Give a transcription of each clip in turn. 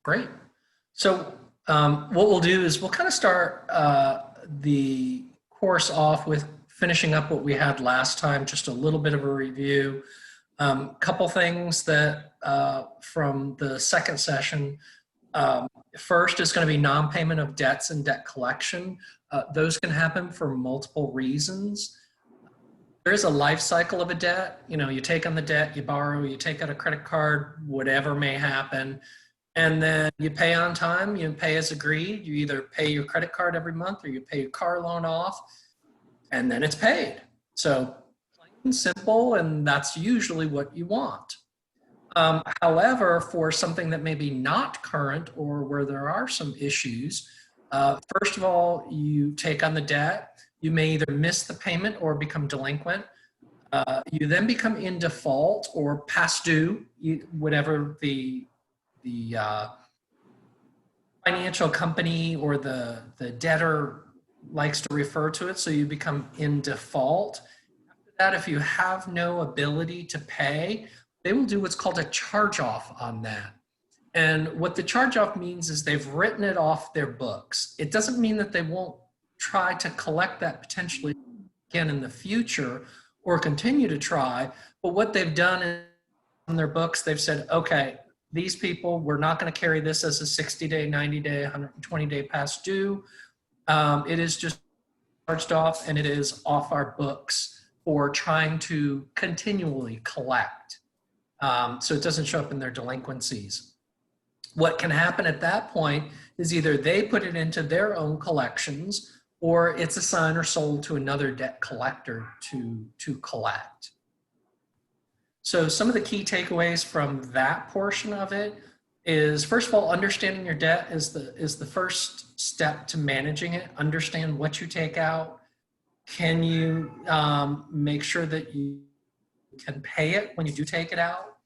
Great. So what we'll do is we'll kind of start the course off with finishing up what we had last time, just a little bit of a review. Couple things that from the second session. First is going to be non-payment of debts and debt collection. Those can happen for multiple reasons. There is a life cycle of a debt. You know, you take on the debt, you borrow, you take out a credit card, whatever may happen. And then you pay on time, you pay as agreed. You either pay your credit card every month or you pay your car loan off, and then it's paid. So plain and simple, and that's usually what you want. However, for something that may be not current or where there are some issues, first of all, you take on the debt. You may either miss the payment or become delinquent. You then become in default or past due, whatever the financial company or the debtor likes to refer to it. So you become in default. After that, if you have no ability to pay, they will do what's called a charge-off on that. And what the charge-off means is they've written it off their books. It doesn't mean that they won't try to collect that potentially again in the future or continue to try. But what they've done is on their books, they've said, okay, these people, we're not going to carry this as a 60-day, 90-day, 120-day past due. It is just charged off, and it is off our books for trying to continually collect. So it doesn't show up in their delinquencies. What can happen at that point is either they put it into their own collections or it's assigned or sold to another debt collector to collect. So some of the key takeaways from that portion of it is, first of all, understanding your debt is the first step to managing it. Understand what you take out. Can you make sure that you can pay it when you do take it out?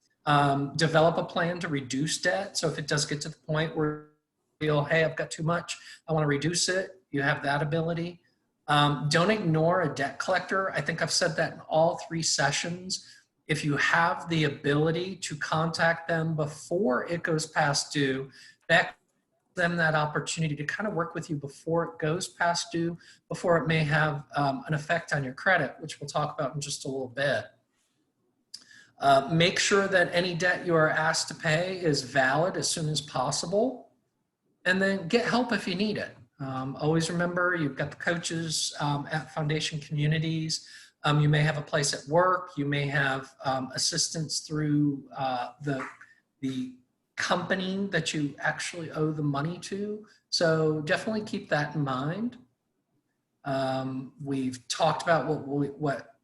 Develop a plan to reduce debt. So if it does get to the point where you feel, hey, I've got too much, I want to reduce it, you have that ability. Don't ignore a debt collector. I think I've said that in all 3 sessions. If you have the ability to contact them before it goes past due, that gives them that opportunity to kind of work with you before it goes past due, before it may have an effect on your credit, which we'll talk about in just a little bit. Make sure that any debt you are asked to pay is valid as soon as possible, and then get help if you need it. Always remember, you've got the coaches at Foundation Communities. You may have a place at work. You may have assistance through the company that you actually owe the money to. So definitely keep that in mind. We've talked about what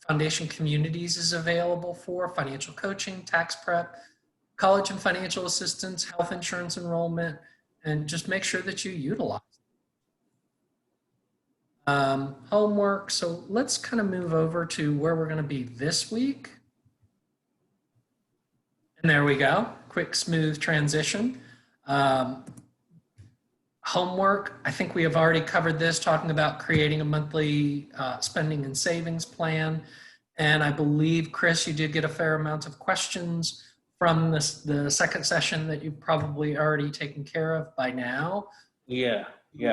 Foundation Communities is available for: financial coaching, tax prep, college and financial assistance, health insurance enrollment, and just make sure that you utilize homework. So let's kind of move over to where we're going to be this week. And there we go. Quick, smooth transition. Homework, I think we have already covered this, talking about creating a monthly spending and savings plan. And I believe, Chris, you did get a fair amount of questions from the second session that you've probably already taken care of by now. Yeah,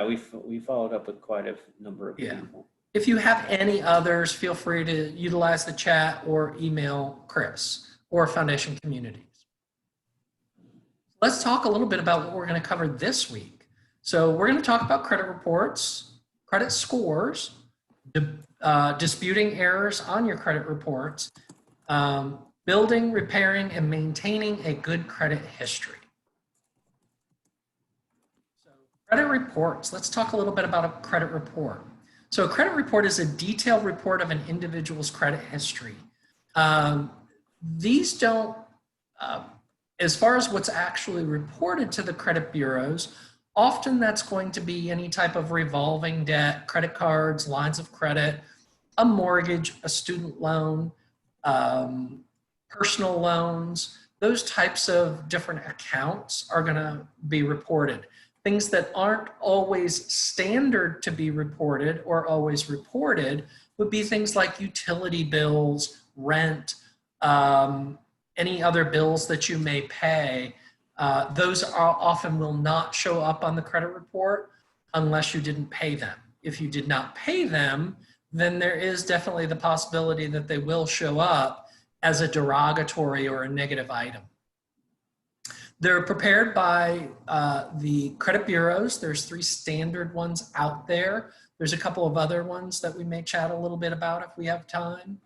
we followed up with quite a number of people. If you have any others, feel free to utilize the chat or email Chris or Foundation Communities. Let's talk a little bit about what we're going to cover this week. So we're going to talk about credit reports, credit scores, disputing errors on your credit reports, building, repairing, and maintaining a good credit history. So credit reports, let's talk a little bit about a credit report. So a credit report is a detailed report of an individual's credit history. These don't, as far as what's actually reported to the credit bureaus, often that's going to be any type of revolving debt, credit cards, lines of credit, a mortgage, a student loan, personal loans. Those types of different accounts are going to be reported. Things that aren't always standard to be reported or always reported would be things like utility bills, rent, any other bills that you may pay. Those often will not show up on the credit report unless you didn't pay them. If you did not pay them, then there is definitely the possibility that they will show up as a derogatory or a negative item. They're prepared by the credit bureaus. There's 3 standard ones out there. There's a couple of other ones that we may chat a little bit about if we have time.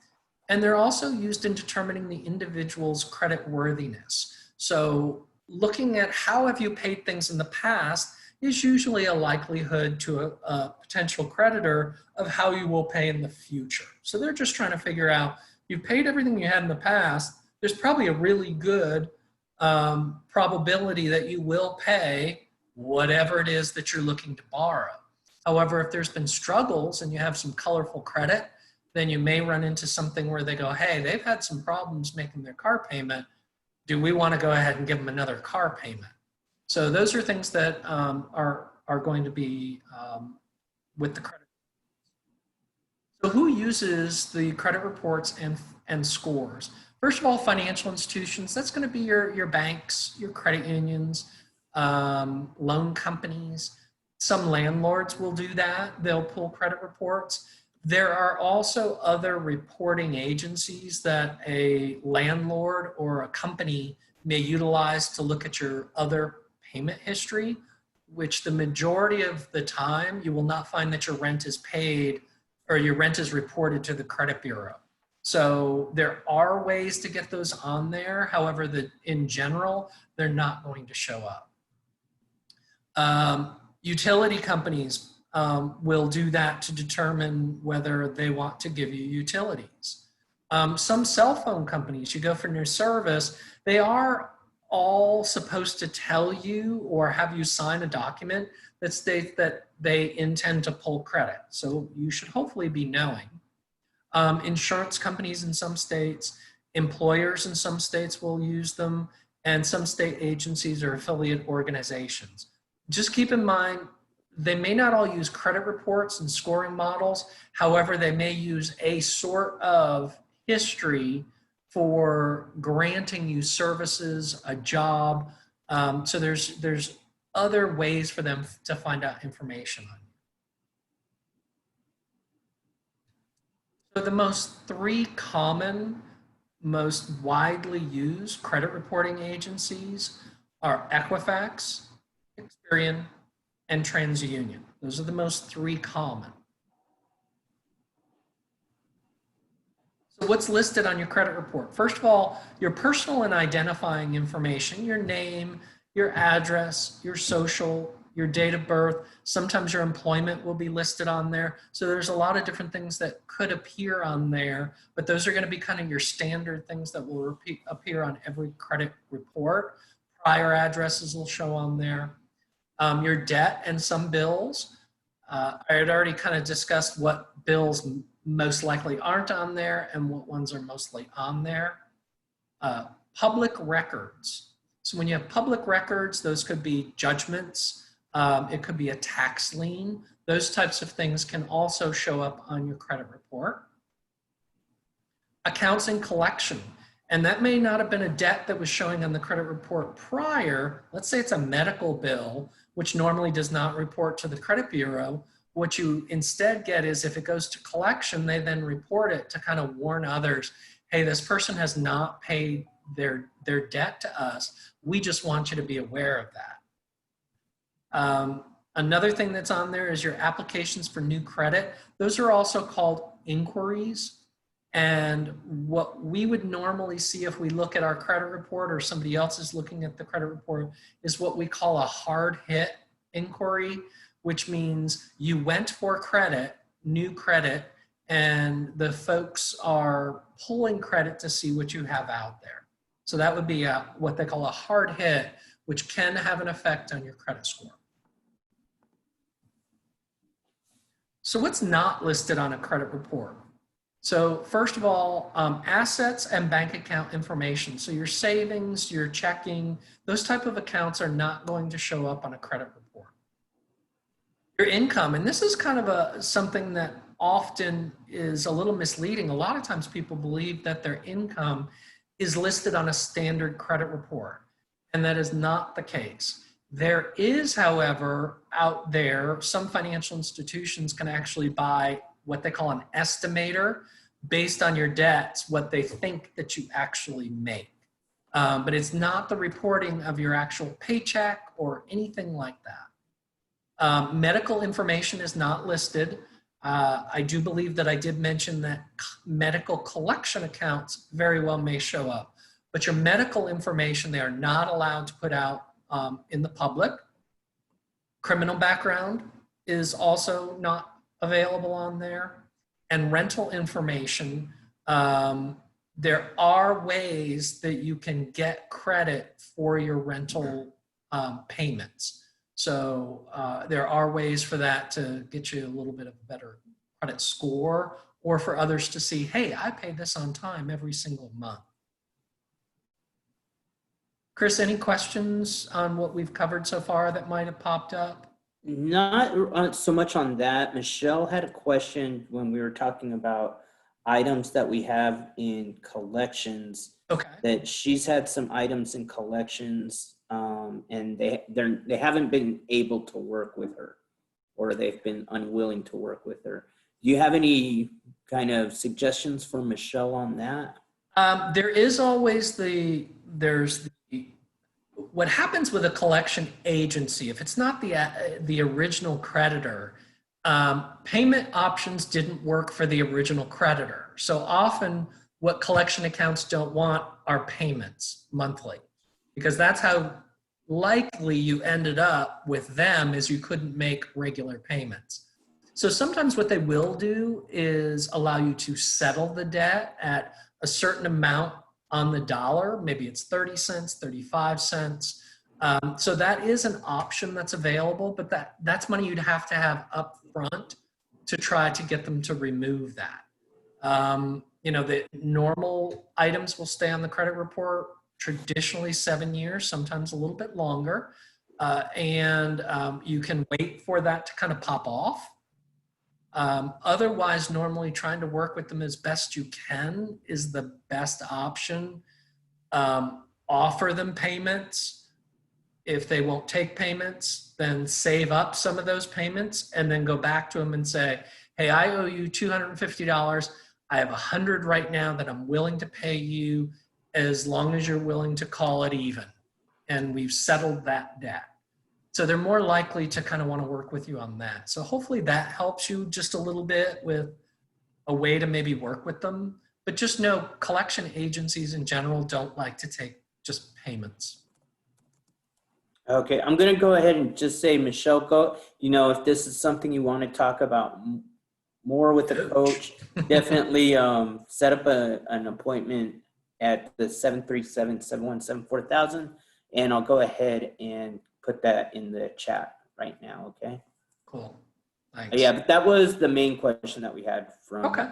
And they're also used in determining the individual's credit worthiness. So looking at how have you paid things in the past is usually a likelihood to a potential creditor of how you will pay in the future. So they're just trying to figure out, you've paid everything you had in the past, there's probably a really good probability that you will pay whatever it is that you're looking to borrow. However, if there's been struggles and you have some colorful credit, then you may run into something where they go, hey, they've had some problems making their car payment. Do we want to go ahead and give them another car payment? So those are things that are going to be with the credit. So who uses the credit reports and scores? First of all, financial institutions. That's going to be your banks, your credit unions, loan companies. Some landlords will do that. They'll pull credit reports. There are also other reporting agencies that a landlord or a company may utilize to look at your other payment history, which the majority of the time you will not find that your rent is paid or your rent is reported to the credit bureau. So there are ways to get those on there. However, in general, they're not going to show up. Utility companies will do that to determine whether they want to give you utilities. Some cell phone companies, you go for new service, they are all supposed to tell you or have you sign a document that states that they intend to pull credit. So you should hopefully be knowing. Insurance companies in some states, employers in some states will use them, and some state agencies or affiliate organizations. Just keep in mind, they may not all use credit reports and scoring models. However, they may use a sort of history for granting you services, a job. So there's other ways for them to find out information on you. So the 3 common, most widely used credit reporting agencies are Equifax, Experian, and TransUnion. Those are the most 3 common. So what's listed on your credit report? First of all, your personal and identifying information, your name, your address, your social, your date of birth. Sometimes your employment will be listed on there. So there's a lot of different things that could appear on there, but those are going to be kind of your standard things that will appear on every credit report. Prior addresses will show on there. Your debt and some bills. I had already kind of discussed what bills most likely aren't on there and what ones are mostly on there. Public records. So when you have public records, those could be judgments. It could be a tax lien. Those types of things can also show up on your credit report. Accounts and collection. And that may not have been a debt that was showing on the credit report prior. Let's say it's a medical bill, which normally does not report to the credit bureau. What you instead get is if it goes to collection, they then report it to kind of warn others, hey, this person has not paid their debt to us. We just want you to be aware of that. Another thing that's on there is your applications for new credit. Those are also called inquiries. And what we would normally see if we look at our credit report or somebody else is looking at the credit report is what we call a hard hit inquiry, which means you went for credit, new credit, and the folks are pulling credit to see what you have out there. So that would be what they call a hard hit, which can have an effect on your credit score. So what's not listed on a credit report? So first of all, assets and bank account information. So your savings, your checking, those type of accounts are not going to show up on a credit report. Your income, and this is kind of something that often is a little misleading. A lot of times people believe that their income is listed on a standard credit report. and that is not the case. There is, however, out there, some financial institutions can actually buy what they call an estimator based on your debts, what they think that you actually make. But it's not the reporting of your actual paycheck or anything like that. Medical information is not listed. I do believe that I did mention that medical collection accounts very well may show up, but your medical information, they are not allowed to put out in the public. Criminal background is also not available on there. And rental information, there are ways that you can get credit for your rental payments. So there are ways for that to get you a little bit of a better credit score, or for others to see, hey, I pay this on time every single month. Chris, any questions on what we've covered so far that might have popped up? Not so much on that. Michelle had a question when we were talking about items that we have in collections. Okay. That she's had some items in collections, and they haven't been able to work with her, or they've been unwilling to work with her. Do you have any kind of suggestions for Michelle on that? There is always what happens with a collection agency, if it's not the original creditor, payment options didn't work for the original creditor. So often what collection accounts don't want are payments monthly, because that's how likely you ended up with them, is you couldn't make regular payments. So sometimes what they will do is allow you to settle the debt at a certain amount on the dollar. Maybe it's 30 cents, 35 cents. So that is an option that's available, but that's money you'd have to have up front to try to get them to remove that. The normal items will stay on the credit report, traditionally 7 years, sometimes a little bit longer. And you can wait for that to kind of pop off. Otherwise, normally trying to work with them as best you can is the best option. Offer them payments. If they won't take payments, then save up some of those payments and then go back to them and say, hey, I owe you $250. I have 100 right now that I'm willing to pay you, as long as you're willing to call it even. And we've settled that debt. So they're more likely to kind of want to work with you on that. So hopefully that helps you just a little bit with a way to maybe work with them. But just know, collection agencies in general don't like to take just payments. Okay, I'm going to go ahead and just say, Michelle, if this is something you want to talk about more with the coach, definitely set up an appointment at the 737-717-4000, and I'll go ahead and put that in the chat right now, okay? Cool. Thanks. Yeah, but that was the main question that we had from. Okay.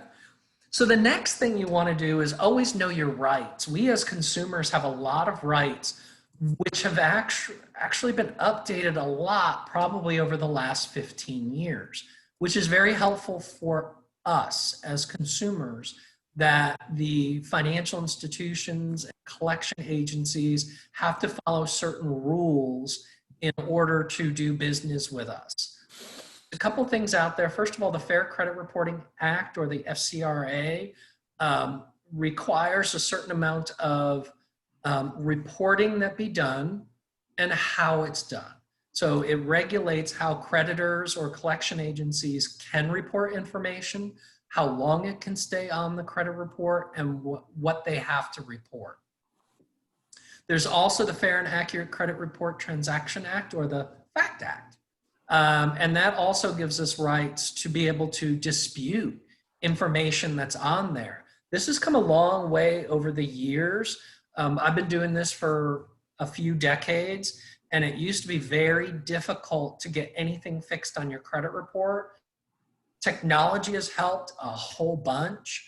So the next thing you want to do is always know your rights. We as consumers have a lot of rights, which have actually been updated a lot, probably over the last 15 years, which is very helpful for us as consumers, that the financial institutions and collection agencies have to follow certain rules in order to do business with us. A couple things out there. First of all, the Fair Credit Reporting Act, or the FCRA, requires a certain amount of reporting that be done and how it's done. So it regulates how creditors or collection agencies can report information, how long it can stay on the credit report, and what they have to report. There's also the Fair and Accurate Credit Report Transaction Act, or the FACT Act. And that also gives us rights to be able to dispute information that's on there. This has come a long way over the years. I've been doing this for a few decades, and it used to be very difficult to get anything fixed on your credit report. Technology has helped a whole bunch.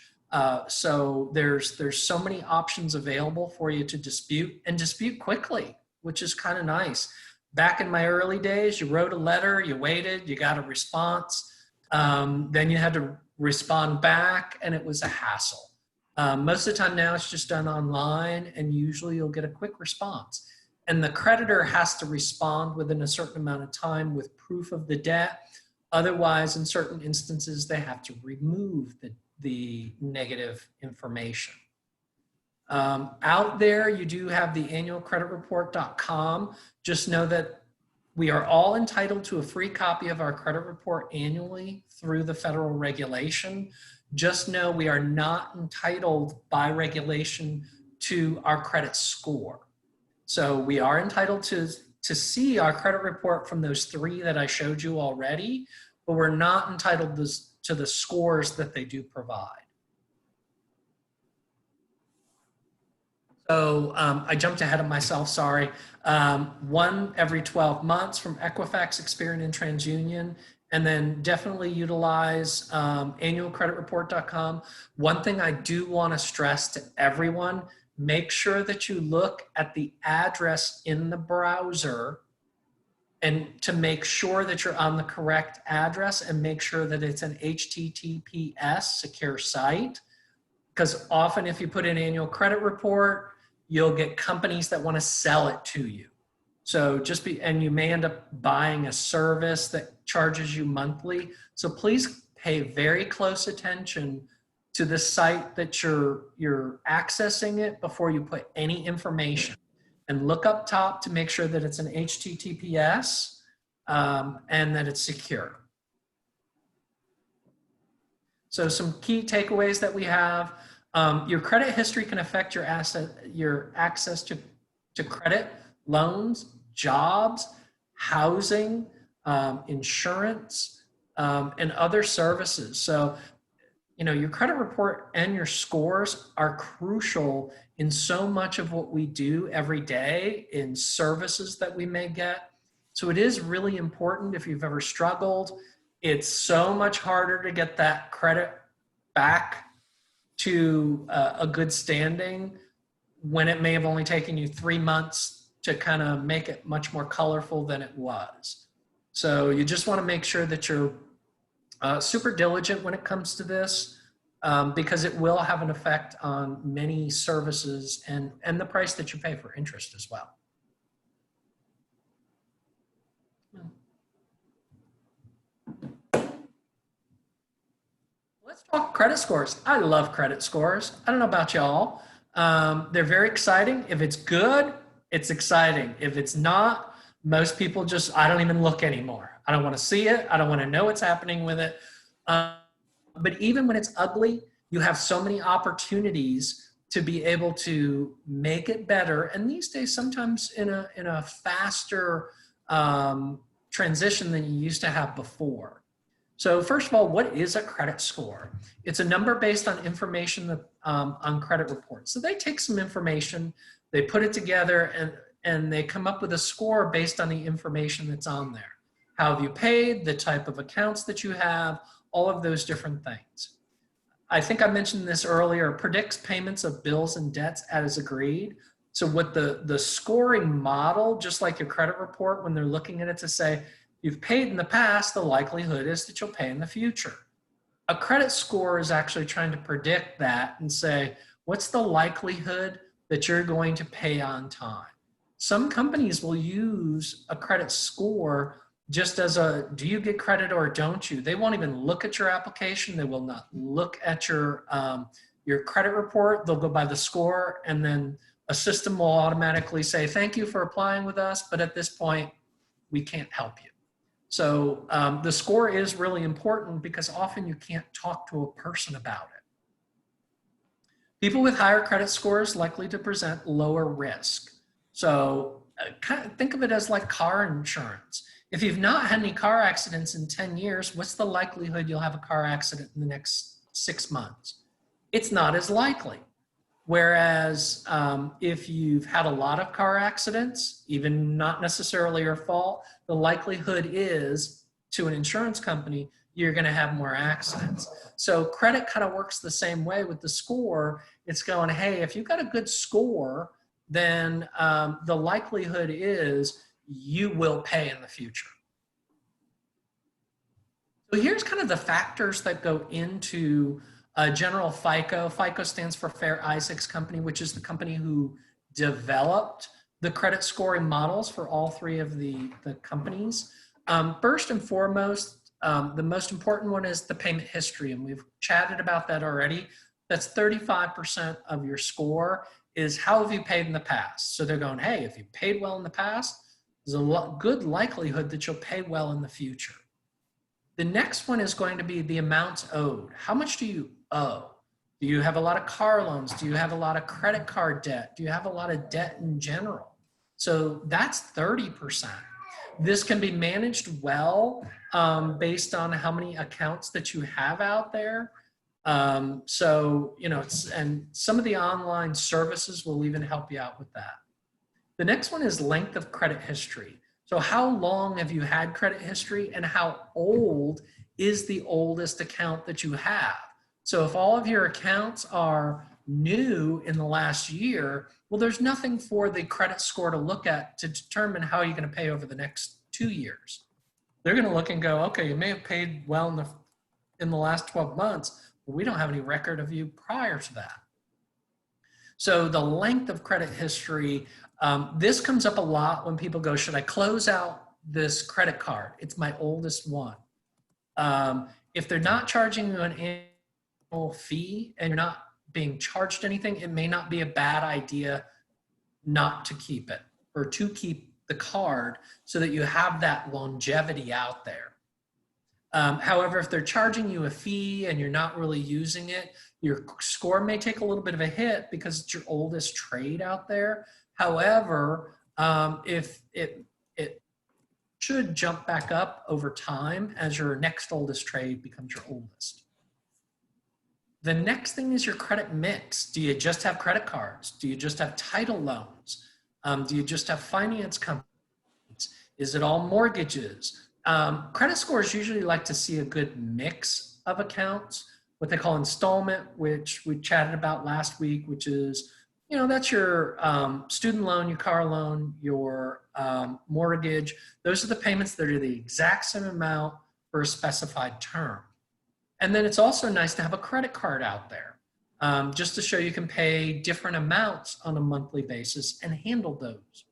So there's so many options available for you to dispute, and dispute quickly, which is kind of nice. Back in my early days, you wrote a letter, you waited, you got a response, then you had to respond back, and it was a hassle. Most of the time now it's just done online, and usually you'll get a quick response. and the creditor has to respond within a certain amount of time with proof of the debt. Otherwise, in certain instances, they have to remove the negative information. Out there, you do have the annualcreditreport.com. Just know that we are all entitled to a free copy of our credit report annually through the federal regulation. Just know we are not entitled by regulation to our credit score. So we are entitled to see our credit report from those 3 that I showed you already, but we're not entitled to the scores that they do provide. So I jumped ahead of myself, sorry. 1 every 12 months from Equifax, Experian, and TransUnion. And then definitely utilize annualcreditreport.com. One thing I do want to stress to everyone, make sure that you look at the address in the browser and to make sure that you're on the correct address, and make sure that it's an HTTPS secure site. Because often if you put in annual credit report, you'll get companies that want to sell it to you. So and you may end up buying a service that charges you monthly. So please pay very close attention to the site that you're accessing it before you put any information. And look up top to make sure that it's an HTTPS and that it's secure. So some key takeaways that we have. Your credit history can affect your access to credit, loans, jobs, housing, insurance, and other services. So, your credit report and your scores are crucial in so much of what we do every day in services that we may get. So it is really important if you've ever struggled. It's so much harder to get that credit back to a good standing when it may have only taken you 3 months to kind of make it much more colorful than it was. So you just want to make sure that you're super diligent when it comes to this, because it will have an effect on many services and the price that you pay for interest as well. Let's talk credit scores. I love credit scores. I don't know about y'all. They're very exciting. If it's good, it's exciting. If it's not, most people I don't even look anymore. I don't want to see it. I don't want to know what's happening with it. But even when it's ugly, you have so many opportunities to be able to make it better. And these days, sometimes in a faster transition than you used to have before. So first of all, what is a credit score? It's a number based on information that, on credit reports. So they take some information, they put it together, and they come up with a score based on the information that's on there. How have you paid, the type of accounts that you have, all of those different things. I think I mentioned this earlier, predicts payments of bills and debts as agreed. So what the scoring model, just like your credit report, when they're looking at it to say, you've paid in the past, the likelihood is that you'll pay in the future. A credit score is actually trying to predict that and say, what's the likelihood that you're going to pay on time? Some companies will use a credit score just as do you get credit or don't you? They won't even look at your application. They will not look at your credit report. They'll go by the score, and then a system will automatically say, thank you for applying with us, but at this point, we can't help you. So the score is really important because often you can't talk to a person about it. People with higher credit scores likely to present lower risk. So kind of think of it as like car insurance. If you've not had any car accidents in 10 years, what's the likelihood you'll have a car accident in the next 6 months? It's not as likely. Whereas if you've had a lot of car accidents, even not necessarily your fault, the likelihood is to an insurance company, you're going to have more accidents. So credit kind of works the same way with the score. It's going, hey, if you've got a good score, then the likelihood is you will pay in the future. So here's kind of the factors that go into general FICO. FICO stands for Fair Isaacs Company, which is the company who developed the credit scoring models for all three of the companies. First and foremost, the most important one is the payment history, and we've chatted about that already. That's 35% of your score is how have you paid in the past. So they're going, hey, if you paid well in the past, there's a good likelihood that you'll pay well in the future. The next one is going to be the amounts owed. How much do you owe? Do you have a lot of car loans? Do you have a lot of credit card debt? Do you have a lot of debt in general? So that's 30%. This can be managed well based on how many accounts that you have out there. So, you know, and some of the online services will even help you out with that. The next one is length of credit history. So how long have you had credit history, and how old is the oldest account that you have? So if all of your accounts are new in the last year, well, there's nothing for the credit score to look at to determine how you're going to pay over the next 2 years. They're going to look and go, okay, you may have paid well in the last 12 months, but we don't have any record of you prior to that. So the length of credit history, this comes up a lot when people go, should I close out this credit card? It's my oldest one. If they're not charging you an annual fee and you're not being charged anything, it may not be a bad idea not to keep it, or to keep the card so that you have that longevity out there. However, if they're charging you a fee and you're not really using it, your score may take a little bit of a hit because it's your oldest trade out there. However, if it should jump back up over time as your next oldest trade becomes your oldest. The next thing is your credit mix. Do you just have credit cards? Do you just have title loans? Do you just have finance companies? Is it all mortgages? Credit scores usually like to see a good mix of accounts, what they call installment, which we chatted about last week, which is, you know, that's your student loan, your car loan, your mortgage. Those are the payments that are the exact same amount for a specified term. And then it's also nice to have a credit card out there, just to show you can pay different amounts on a monthly basis and handle those.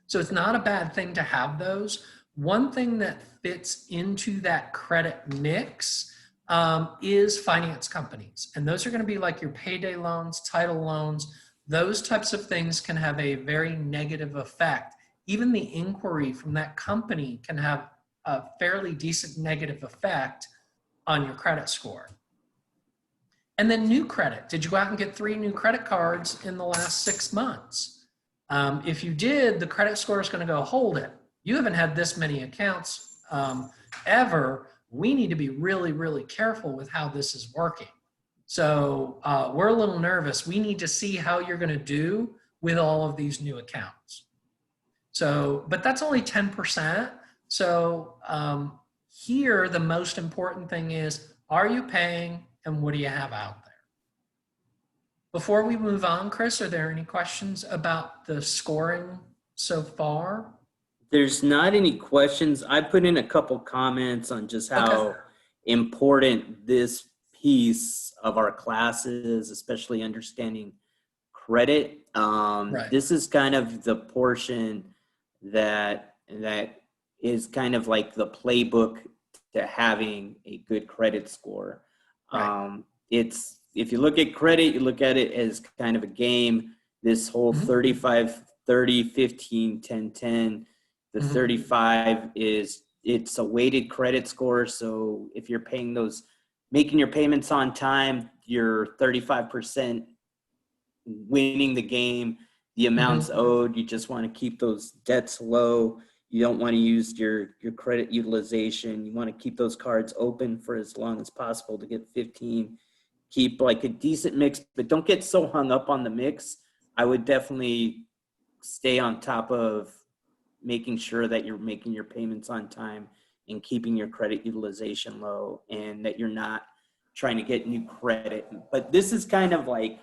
So it's not a bad thing to have those. One thing that fits into that credit mix is finance companies. And those are going to be like your payday loans, title loans. Those types of things can have a very negative effect. Even the inquiry from that company can have a fairly decent negative effect on your credit score. And then new credit. Did you go out and get 3 new credit cards in the last 6 months? If you did, the credit score is going to go, hold it. You haven't had this many accounts ever. We need to be really, really careful with how this is working. So we're a little nervous. We need to see how you're going to do with all of these new accounts. So, but that's only 10%. So here, the most important thing is, are you paying and what do you have out there? Before we move on, Chris, are there any questions about the scoring so far? There's not any questions. I put in a couple comments on just how important this piece of our class is, especially understanding credit. Right. This is kind of the portion that is kind of like the playbook to having a good credit score. Right. It's, if you look at credit, you look at it as kind of a game. This whole 35, 30, 15, 10, 10. The 35 is, it's a weighted credit score. So if you're paying those, making your payments on time, you're 35% winning the game. The amounts owed, you just want to keep those debts low. You don't want to use your credit utilization. You want to keep those cards open for as long as possible to get 15. Keep like a decent mix, but don't get so hung up on the mix. I would definitely stay on top of making sure that you're making your payments on time and keeping your credit utilization low, and that you're not trying to get new credit. But this is kind of like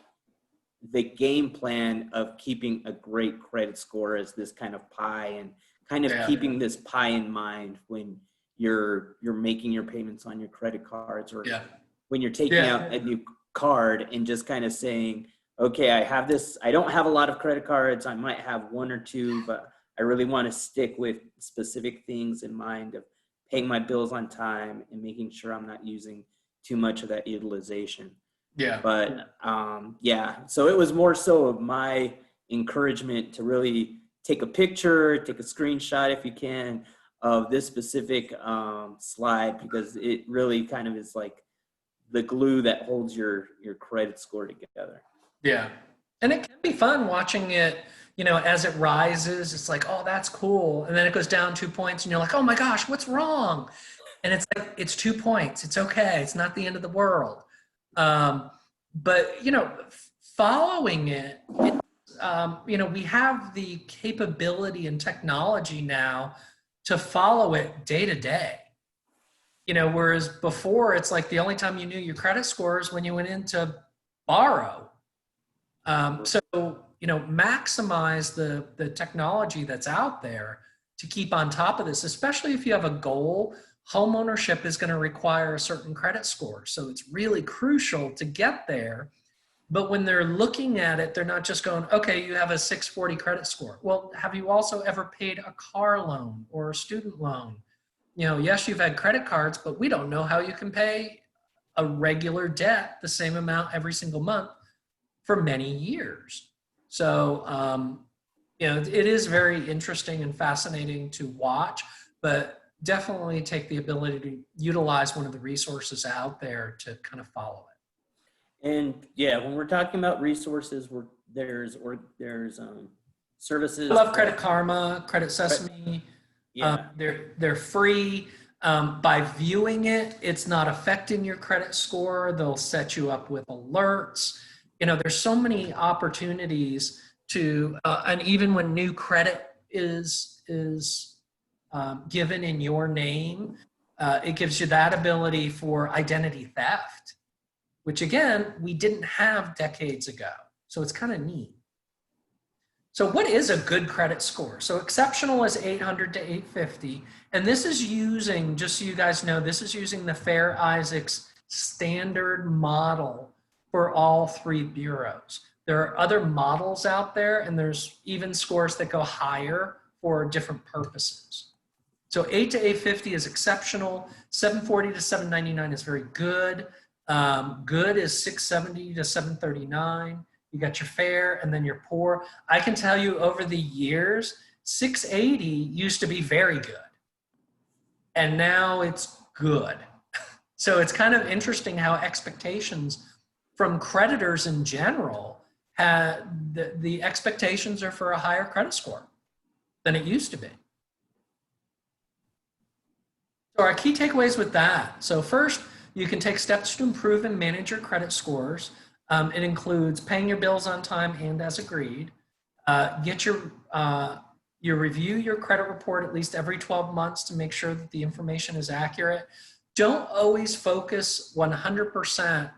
the game plan of keeping a great credit score as this kind of pie, and kind of keeping this pie in mind when you're making your payments on your credit cards, or when you're taking out a new card, and just kind of saying, okay, I have this, I don't have a lot of credit cards. I might have one or two, but I really want to stick with specific things in mind of paying my bills on time and making sure I'm not using too much of that utilization. Yeah. But yeah, so it was more so of my encouragement to really take a picture, take a screenshot if you can of this specific slide, because it really kind of is like the glue that holds your credit score together. Yeah. And it can be fun watching it, you know, as it rises. It's like, oh, that's cool. And then it goes down 2 points and you're like, oh my gosh, what's wrong? And it's like, it's 2 points. It's okay. It's not the end of the world. But, you know, following it, you know, we have the capability and technology now to follow it day to day. You know, whereas before it's like the only time you knew your credit score is when you went in to borrow. So, you know, maximize the technology that's out there to keep on top of this, especially if you have a goal. Home ownership is going to require a certain credit score. So it's really crucial to get there. But when they're looking at it, they're not just going, okay, you have a 640 credit score. Well, have you also ever paid a car loan or a student loan? You know, yes, you've had credit cards, but we don't know how you can pay a regular debt the same amount every single month for many years. So, you know, it is very interesting and fascinating to watch, but definitely take the ability to utilize one of the resources out there to kind of follow it. And yeah, when we're talking about resources, there's services. I love Credit Karma, Credit Sesame. Yeah. They're free. By viewing it, it's not affecting your credit score. They'll set you up with alerts. You know, there's so many opportunities to, and even when new credit is given in your name, it gives you that ability for identity theft, which again, we didn't have decades ago. So it's kind of neat. So what is a good credit score? So exceptional is 800 to 850. And this is using, just so you guys know, this is using the Fair Isaacs standard model for all three bureaus. There are other models out there, and there's even scores that go higher for different purposes. So 8 to 850 is exceptional. 740 to 799 is very good. Good is 670 to 739. You got your fair and then your poor. I can tell you over the years, 680 used to be very good. And now it's good. So it's kind of interesting how expectations from creditors in general, the expectations are for a higher credit score than it used to be. So our key takeaways with that. So first, you can take steps to improve and manage your credit scores. It includes paying your bills on time and as agreed. Get you review your credit report at least every 12 months to make sure that the information is accurate. Don't always focus 100%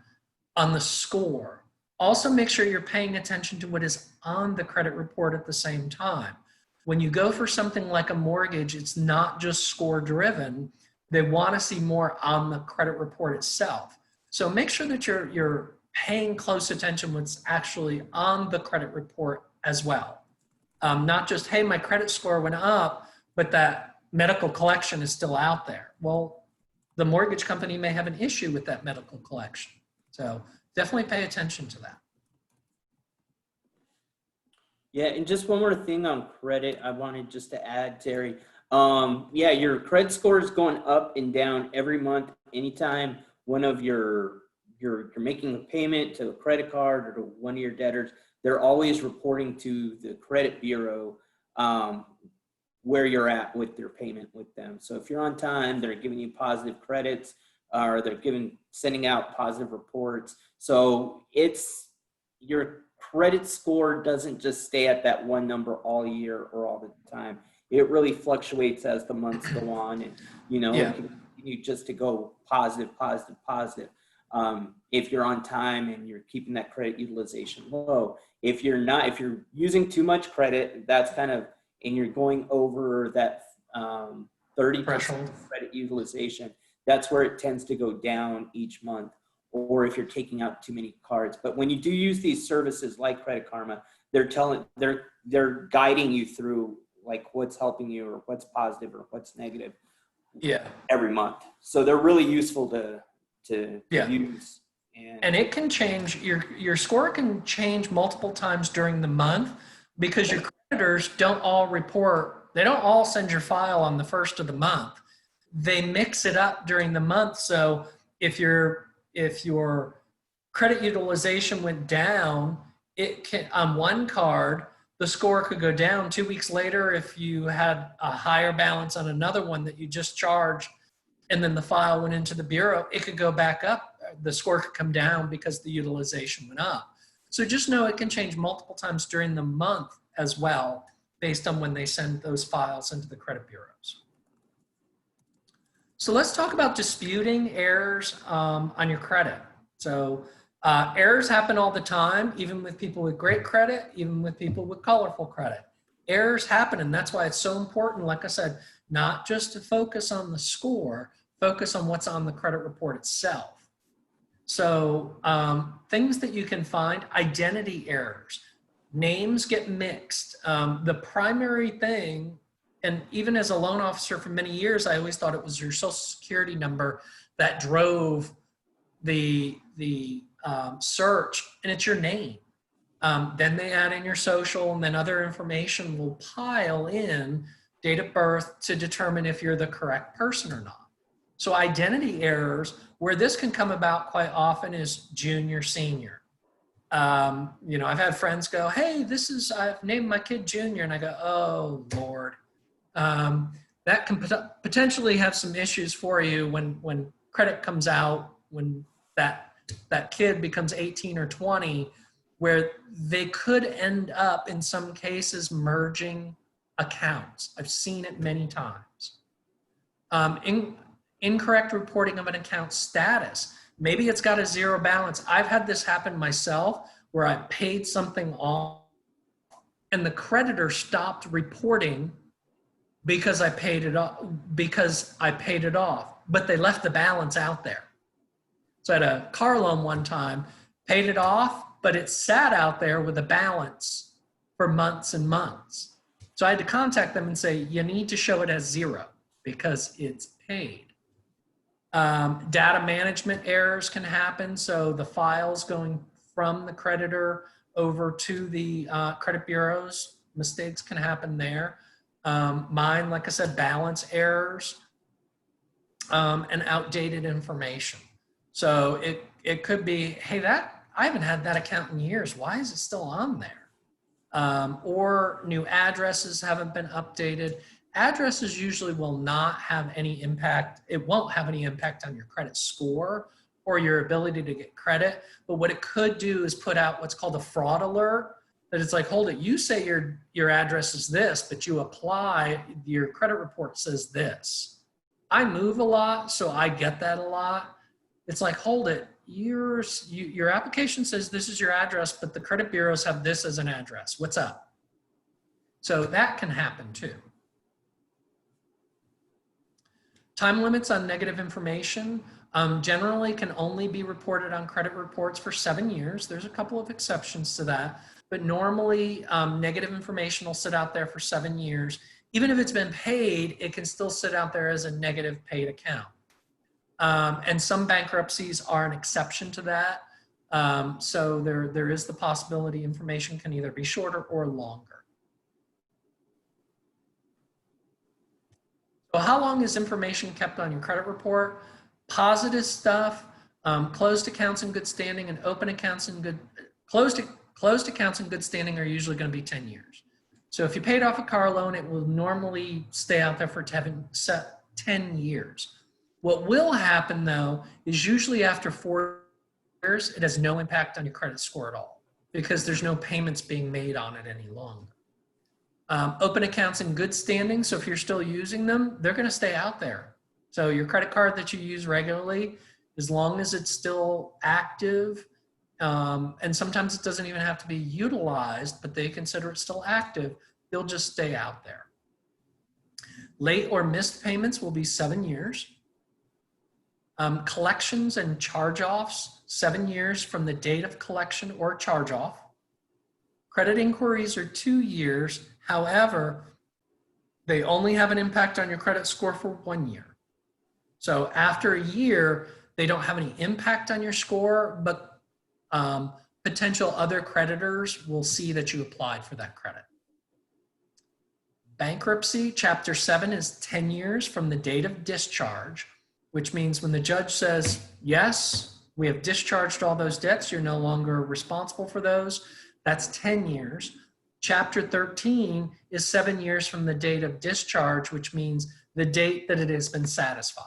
on the score. Also make sure you're paying attention to what is on the credit report at the same time. When you go for something like a mortgage, it's not just score driven. They want to see more on the credit report itself. So make sure that you're paying close attention what's actually on the credit report as well. Not just, hey, my credit score went up, but that medical collection is still out there. Well, the mortgage company may have an issue with that medical collection. So definitely pay attention to that. Yeah, and just one more thing on credit I wanted just to add, Terry. Yeah, your credit score is going up and down every month. Anytime one of you're making a payment to a credit card or to one of your debtors, they're always reporting to the credit bureau where you're at with your payment with them. So if you're on time, they're giving you positive credits, or they're sending out positive reports. So it's your credit score doesn't just stay at that one number all year or all the time. It really fluctuates as the months go on, and it can continue just to go positive. If you're on time and you're keeping that credit utilization low. If you're using too much credit, that's kind of, and you're going over that 30% credit utilization, that's where it tends to go down each month. or if you're taking out too many cards. But when you do use these services like Credit Karma, they're guiding you through like what's helping you or what's positive or what's negative Yeah. every month. So they're really useful to Yeah. use. And it can change, your score can change multiple times during the month because your creditors don't all report, they don't all send your file on the first of the month. They mix it up during the month. So if your credit utilization went down, it can, on one card, the score could go down 2 weeks later if you had a higher balance on another one that you just charged, and then the file went into the bureau, it could go back up. The score could come down because the utilization went up. So just know it can change multiple times during the month as well, based on when they send those files into the credit bureaus. So let's talk about disputing errors on your credit. So errors happen all the time, even with people with great credit, even with people with colorful credit. Errors happen, and that's why it's so important, like I said, not just to focus on the score, focus on what's on the credit report itself. So things that you can find, identity errors, names get mixed. The primary thing, and even as a loan officer for many years, I always thought it was your social security number that drove the search, and it's your name. Then they add in your social, and then other information will pile in, date of birth, to determine if you're the correct person or not. So identity errors, where this can come about quite often, is junior, senior. You know, I've had friends go, hey, I've named my kid Junior, and I go, oh, Lord. That can potentially have some issues for you when credit comes out, when that kid becomes 18 or 20, where they could end up, in some cases, merging accounts. I've seen it many times. Incorrect reporting of an account status. Maybe it's got a zero balance. I've had this happen myself where I paid something off and the creditor stopped reporting because I paid it off, but they left the balance out there. So I had a car loan one time, paid it off, but it sat out there with a balance for months and months. So I had to contact them and say, you need to show it as zero because it's paid. Data management errors can happen. So the files going from the creditor over to the credit bureaus, mistakes can happen there. Mine, like I said, balance errors and outdated information. So it could be, hey, I haven't had that account in years. Why is it still on there? Or new addresses haven't been updated. Addresses usually will not have any impact. It won't have any impact on your credit score or your ability to get credit. But what it could do is put out what's called a fraud alert, that it's like, hold it, you say your address is this, but you apply, your credit report says this. I move a lot, so I get that a lot. It's like, hold it, your application says this is your address, but the credit bureaus have this as an address. What's up? So that can happen too. Time limits on negative information generally can only be reported on credit reports for 7 years. There's a couple of exceptions to that, but normally negative information will sit out there for 7 years. Even if it's been paid, it can still sit out there as a negative paid account. And some bankruptcies are an exception to that. So there is the possibility information can either be shorter or longer. So how long is information kept on your credit report? Positive stuff, closed accounts in good standing and open accounts in good, closed accounts in good standing are usually going to be 10 years. So if you paid off a car loan, it will normally stay out there for 10 years. What will happen though, is usually after 4 years, it has no impact on your credit score at all because there's no payments being made on it any longer. Open accounts in good standing. So if you're still using them, they're going to stay out there. So your credit card that you use regularly, as long as it's still active, and sometimes it doesn't even have to be utilized, but they consider it still active, they'll just stay out there. Late or missed payments will be 7 years. Collections and charge-offs, 7 years from the date of collection or charge-off. Credit inquiries are 2 years. However, they only have an impact on your credit score for 1 year. So after a year, they don't have any impact on your score, but potential other creditors will see that you applied for that credit. Bankruptcy, Chapter 7 is 10 years from the date of discharge, which means when the judge says, yes, we have discharged all those debts, you're no longer responsible for those, that's 10 years. Chapter 13 is 7 years from the date of discharge, which means the date that it has been satisfied.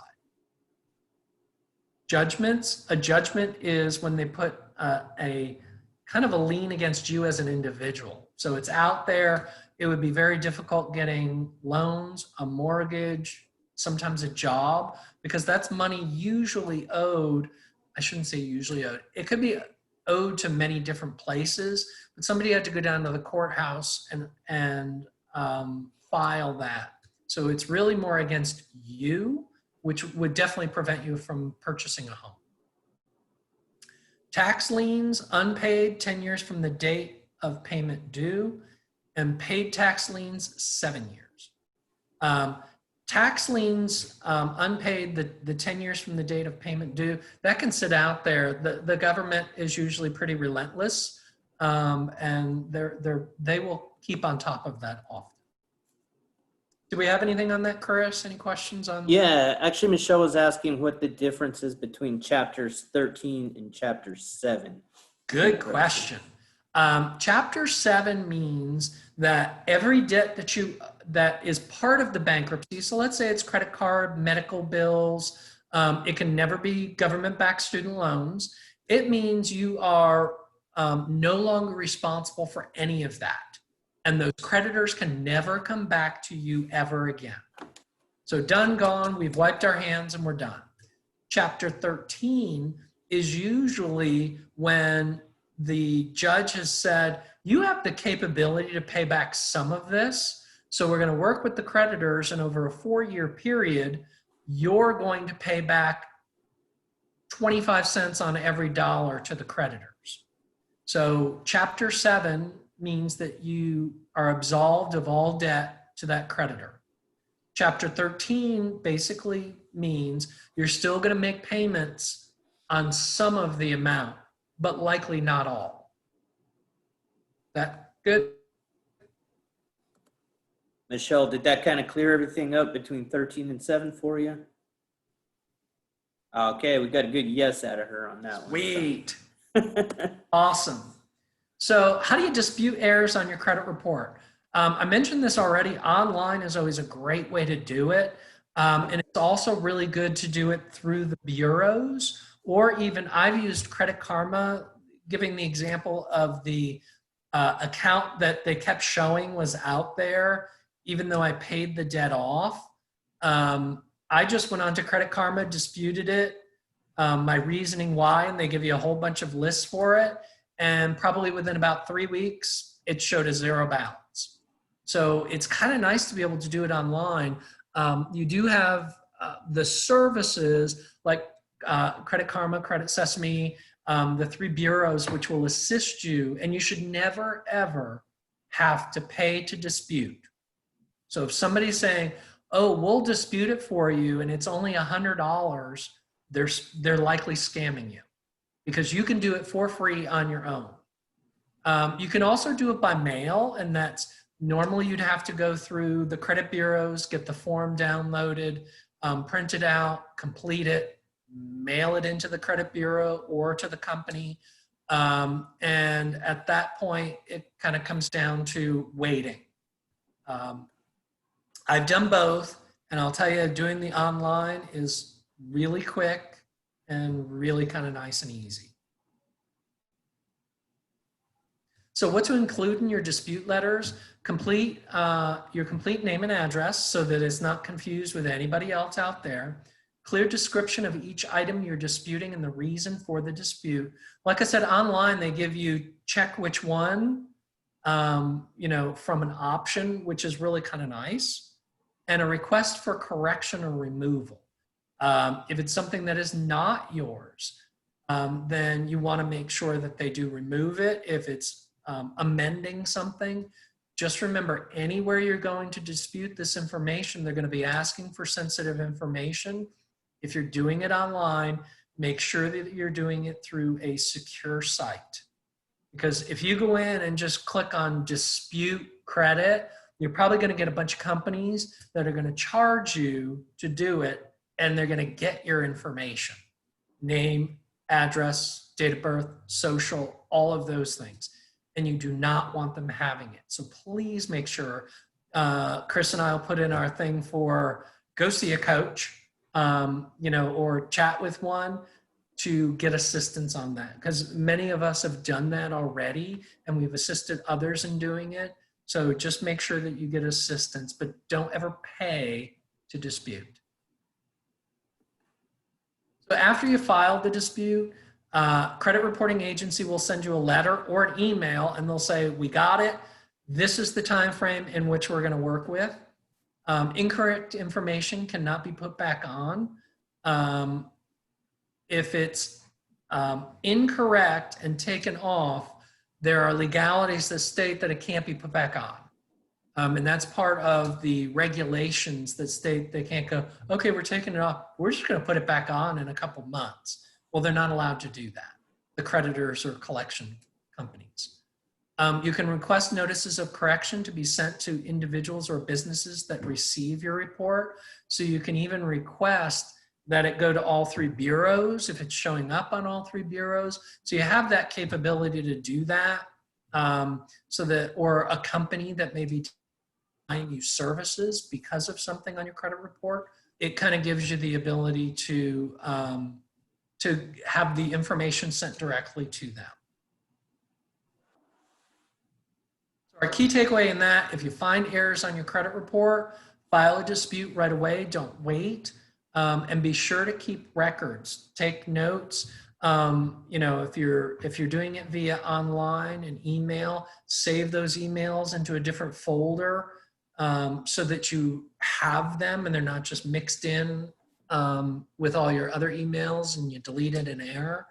Judgments, a judgment is when they put a kind of a lien against you as an individual. So it's out there. It would be very difficult getting loans, a mortgage, sometimes a job, because that's money usually owed. I shouldn't say usually owed. It could be owed to many different places, but somebody had to go down to the courthouse and file that. So it's really more against you, which would definitely prevent you from purchasing a home. Tax liens, unpaid, 10 years from the date of payment due, and paid tax liens, 7 years. Tax liens, unpaid, the 10 years from the date of payment due, that can sit out there. The government is usually pretty relentless, and they will keep on top of that often. Do we have anything on that, Chris? Any questions on? Yeah, actually, Michelle was asking what the difference is between chapters 13 and chapter 7. Good question. Chapter 7 means that every debt that is part of the bankruptcy, so let's say it's credit card, medical bills, it can never be government-backed student loans. It means you are no longer responsible for any of that. And those creditors can never come back to you ever again. So done, gone, we've wiped our hands and we're done. Chapter 13 is usually when the judge has said, you have the capability to pay back some of this. So we're going to work with the creditors, and over a 4-year period, you're going to pay back 25 cents on every dollar to the creditors. So chapter 7 means that you are absolved of all debt to that creditor. Chapter 13 basically means you're still going to make payments on some of the amount, but likely not all. That good? Michelle, did that kind of clear everything up between 13 and 7 for you? Okay, we got a good yes out of her on that one. Sweet. So. Awesome. So how do you dispute errors on your credit report? I mentioned this already. Online is always a great way to do it. And it's also really good to do it through the bureaus, or even I've used Credit Karma, giving the example of the account that they kept showing was out there, even though I paid the debt off. I just went on to Credit Karma, disputed it, my reasoning why, and they give you a whole bunch of lists for it. And probably within about 3 weeks, it showed a zero balance. So it's kind of nice to be able to do it online. You do have the services like Credit Karma, Credit Sesame, the 3 bureaus, which will assist you. And you should never, ever have to pay to dispute. So if somebody's saying, oh, we'll dispute it for you, and it's only $100, they're likely scamming you, because you can do it for free on your own. You can also do it by mail, and that's normally you'd have to go through the credit bureaus, get the form downloaded, print it out, complete it, mail it into the credit bureau or to the company. And at that point, it kind of comes down to waiting. I've done both, and I'll tell you, doing the online is really quick and really kind of nice and easy. So what to include in your dispute letters: complete your complete name and address so that it's not confused with anybody else out there. Clear description of each item you're disputing and the reason for the dispute. Like I said, online they give you check which one, you know, from an option, which is really kind of nice, and a request for correction or removal. If it's something that is not yours, then you want to make sure that they do remove it. If it's amending something, just remember, anywhere you're going to dispute this information, they're going to be asking for sensitive information. If you're doing it online, make sure that you're doing it through a secure site. Because if you go in and just click on dispute credit, you're probably going to get a bunch of companies that are going to charge you to do it, and they're going to get your information: name, address, date of birth, social, all of those things. And you do not want them having it. So please make sure, Chris and I will put in our thing for go see a coach, or chat with one to get assistance on that. Because many of us have done that already, and we've assisted others in doing it. So just make sure that you get assistance, but don't ever pay to dispute. So after you file the dispute, credit reporting agency will send you a letter or an email, and they'll say, we got it. This is the time frame in which we're going to work with. Incorrect information cannot be put back on. If it's incorrect and taken off, there are legalities that state that it can't be put back on. And that's part of the regulations that state they can't go, okay, we're taking it off. We're just going to put it back on in a couple months. Well, they're not allowed to do that, the creditors or collection companies. You can request notices of correction to be sent to individuals or businesses that receive your report. So you can even request that it go to all three bureaus if it's showing up on all three bureaus. So you have that capability to do that. Or a company that may be buying you services because of something on your credit report, it kind of gives you the ability to have the information sent directly to them. So our key takeaway in that, if you find errors on your credit report, file a dispute right away, don't wait, and be sure to keep records, take notes. If you're doing it via online and email, save those emails into a different folder so that you have them and they're not just mixed in with all your other emails and you delete it in error.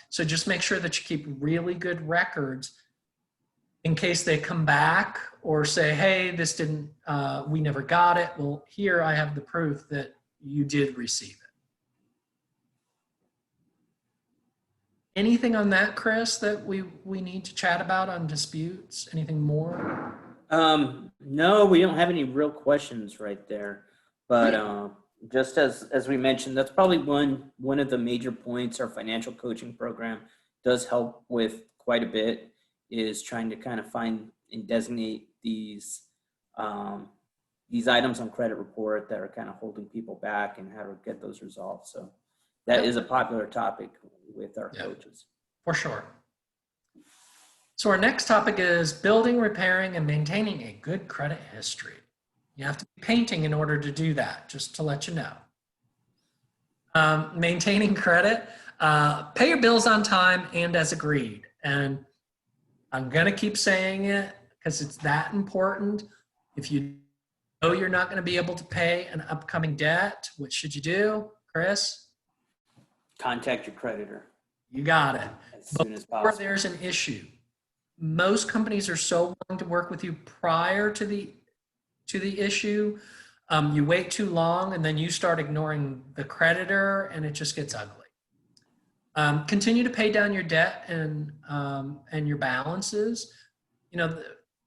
So just make sure that you keep really good records in case they come back or say, hey, this didn't, we never got it. Well, here I have the proof that you did receive it. Anything on that, Chris, that we need to chat about on disputes? Anything more? No, we don't have any real questions right there. But just as we mentioned, that's probably one of the major points our financial coaching program does help with quite a bit, is trying to kind of find and designate these items on credit report that are kind of holding people back and how to get those resolved. So that is a popular topic with our coaches. For sure. So our next topic is building, repairing, and maintaining a good credit history. You have to be painting in order to do that, just to let you know. Maintaining credit, pay your bills on time and as agreed. And I'm going to keep saying it because it's that important. If you know you're not going to be able to pay an upcoming debt, what should you do, Chris? Contact your creditor. You got it. As soon as Before possible. there's an issue. Most companies are so willing to work with you prior to the issue. You wait too long and then you start ignoring the creditor and it just gets ugly. Continue to pay down your debt and your balances.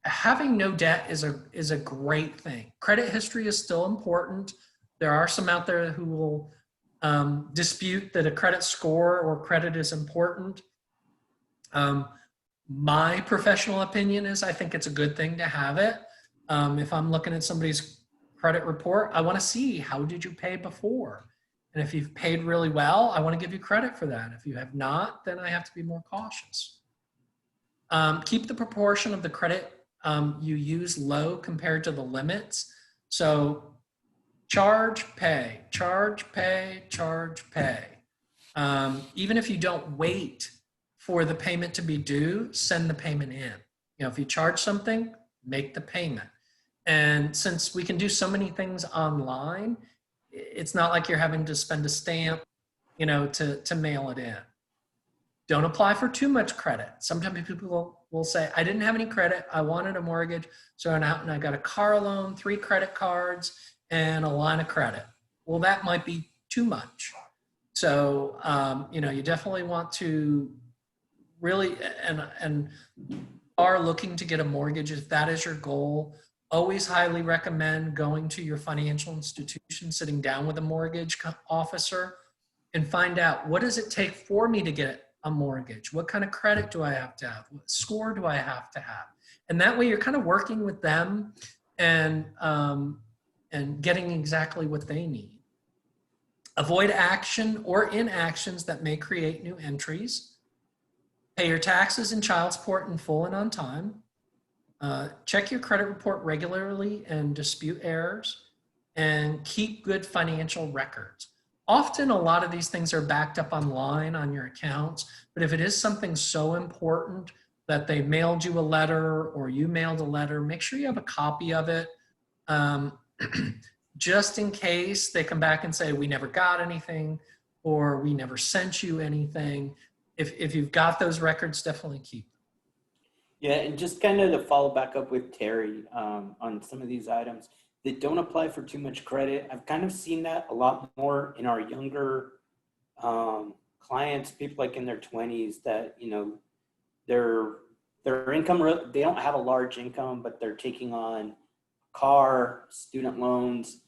Having no debt is a great thing. Credit history is still important. There are some out there who will dispute that a credit score or credit is important. My professional opinion is I think it's a good thing to have it. If I'm looking at somebody's credit report, I want to see, how did you pay before? And if you've paid really well, I want to give you credit for that. If you have not, then I have to be more cautious. Keep the proportion of the credit you use low compared to the limits. So charge, pay, charge, pay, charge, pay. Even if you don't wait for the payment to be due, send the payment in. If you charge something, make the payment. And since we can do so many things online, it's not like you're having to spend a stamp, to mail it in. Don't apply for too much credit. Sometimes people will say, I didn't have any credit. I wanted a mortgage. So I went out and I got a car loan, 3 credit cards, and a line of credit. Well, that might be too much. So, you definitely want to really, and are looking to get a mortgage, if that is your goal, always highly recommend going to your financial institution, sitting down with a mortgage officer and find out, what does it take for me to get a mortgage? What kind of credit do I have to have? What score do I have to have? And that way you're kind of working with them and getting exactly what they need. Avoid action or inactions that may create new entries. Pay your taxes and child support in full and on time. Check your credit report regularly and dispute errors, and keep good financial records. Often a lot of these things are backed up online on your accounts, but if it is something so important that they mailed you a letter or you mailed a letter, make sure you have a copy of it. Just in case they come back and say, we never got anything, or we never sent you anything. If you've got those records, definitely keep them. Yeah, and just kind of to follow back up with Terry on some of these items that don't apply for too much credit. I've kind of seen that a lot more in our younger clients, people like in their 20s that, their income, they don't have a large income, but they're taking on car, student loans,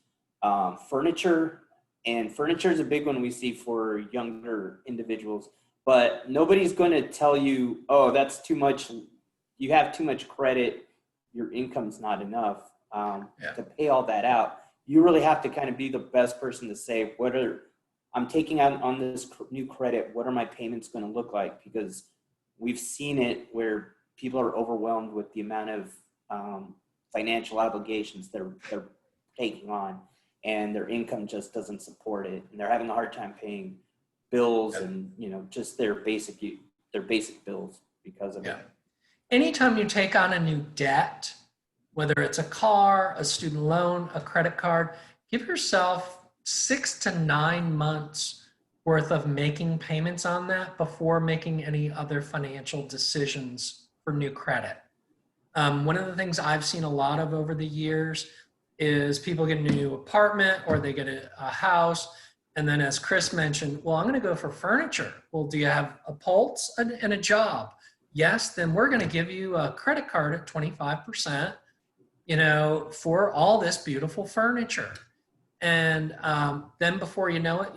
furniture. And furniture is a big one we see for younger individuals, but nobody's going to tell you, oh, that's too much. You have too much credit. Your income's not enough to pay all that out. You really have to kind of be the best person to say, I'm taking out on this new credit, what are my payments going to look like? Because we've seen it where people are overwhelmed with the amount of financial obligations they're taking on, and their income just doesn't support it, and they're having a hard time paying bills and just their basic bills because of it. Anytime you take on a new debt, whether it's a car, a student loan, a credit card, give yourself 6 to 9 months worth of making payments on that before making any other financial decisions for new credit. One of the things I've seen a lot of over the years is people get a new apartment or they get a house. And then as Chris mentioned, well, I'm going to go for furniture. Well, do you have a pulse and a job? Yes, then we're going to give you a credit card at 25%, for all this beautiful furniture. And then before you know it,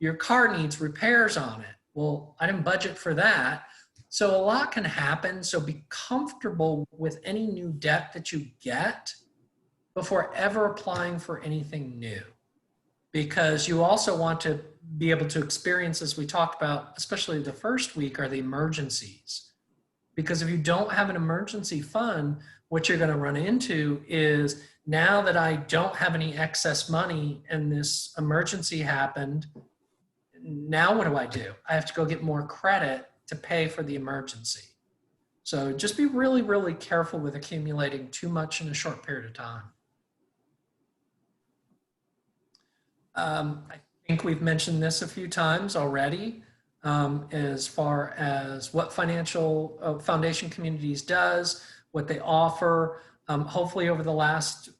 your car needs repairs on it. Well, I didn't budget for that. So a lot can happen. So be comfortable with any new debt that you get before ever applying for anything new. Because you also want to be able to experience, as we talked about, especially the first week, are the emergencies. Because if you don't have an emergency fund, what you're going to run into is, now that I don't have any excess money and this emergency happened, now what do? I have to go get more credit to pay for the emergency. So just be really, really careful with accumulating too much in a short period of time. I think we've mentioned this a few times already, as far as what Financial Foundation Communities does, what they offer. Hopefully over the last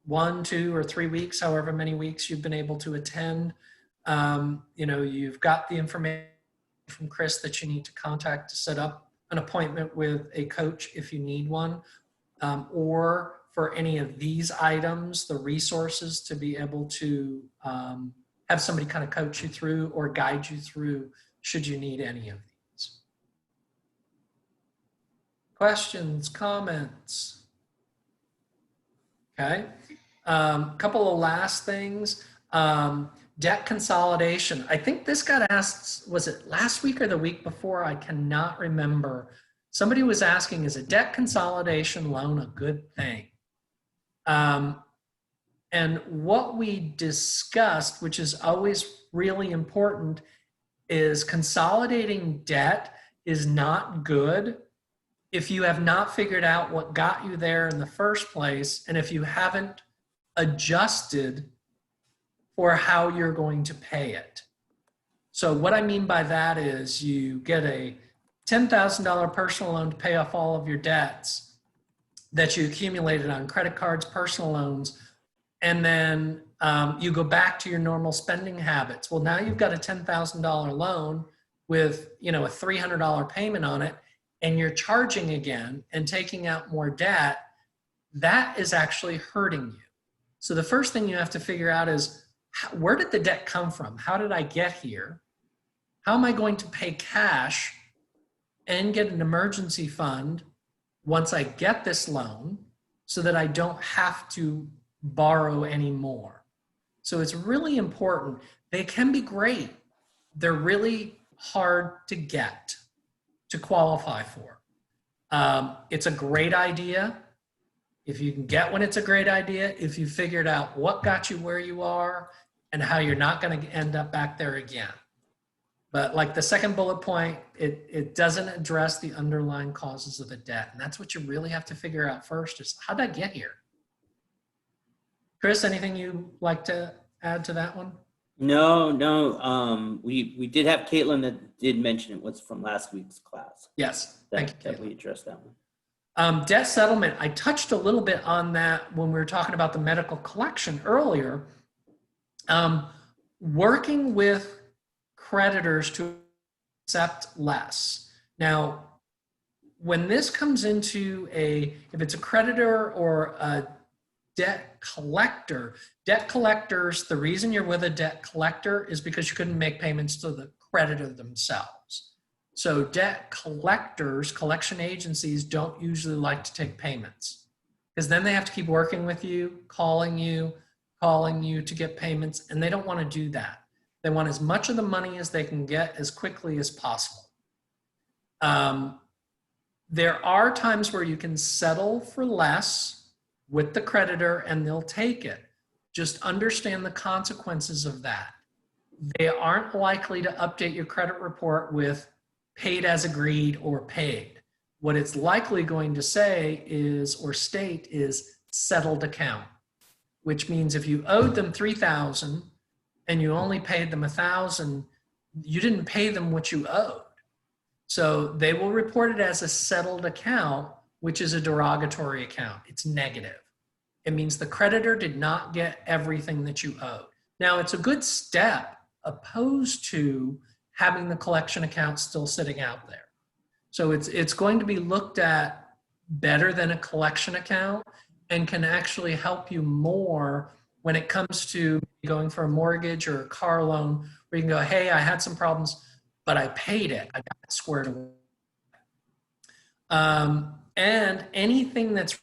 1, 2, or 3 weeks, however many weeks you've been able to attend, you've got the information from Chris that you need to contact to set up an appointment with a coach if you need one, or for any of these items, the resources to be able to have somebody kind of coach you through or guide you through should you need any of these. Questions, comments? Okay. Couple of last things. Debt consolidation. I think this got asked, was it last week or the week before? I cannot remember. Somebody was asking, is a debt consolidation loan a good thing? And what we discussed, which is always really important, is consolidating debt is not good if you have not figured out what got you there in the first place, and if you haven't adjusted or how you're going to pay it. So what I mean by that is you get a $10,000 personal loan to pay off all of your debts that you accumulated on credit cards, personal loans, and then you go back to your normal spending habits. Well, now you've got a $10,000 loan with, a $300 payment on it, and you're charging again and taking out more debt. That is actually hurting you. So the first thing you have to figure out is, where did the debt come from? How did I get here? How am I going to pay cash and get an emergency fund once I get this loan so that I don't have to borrow anymore? So it's really important. They can be great. They're really hard to get, to qualify for. It's a great idea. If you can get one, it's a great idea. If you figured out what got you where you are and how you're not going to end up back there again. But like the second bullet point, it doesn't address the underlying causes of the debt. And that's what you really have to figure out first is, how did I get here? Chris, anything you'd like to add to that one? No. We did have Caitlin that did mention it was from last week's class. Yes, thank you, That we addressed that one. Debt settlement, I touched a little bit on that when we were talking about the medical collection earlier. Working with creditors to accept less. Now, when this comes into if it's a creditor or a debt collectors, the reason you're with a debt collector is because you couldn't make payments to the creditor themselves. So debt collectors, collection agencies don't usually like to take payments because then they have to keep working with you, calling you to get payments, and they don't want to do that. They want as much of the money as they can get as quickly as possible. There are times where you can settle for less with the creditor and they'll take it. Just understand the consequences of that. They aren't likely to update your credit report with paid as agreed or paid. What it's likely going to say is, or state is, settled account, which means if you owed them $3,000 and you only paid them $1,000, you didn't pay them what you owed. So they will report it as a settled account, which is a derogatory account. It's negative. It means the creditor did not get everything that you owed. Now, it's a good step opposed to having the collection account still sitting out there. So it's going to be looked at better than a collection account and can actually help you more when it comes to going for a mortgage or a car loan, where you can go, hey, I had some problems, but I paid it. I got it squared away. And anything that's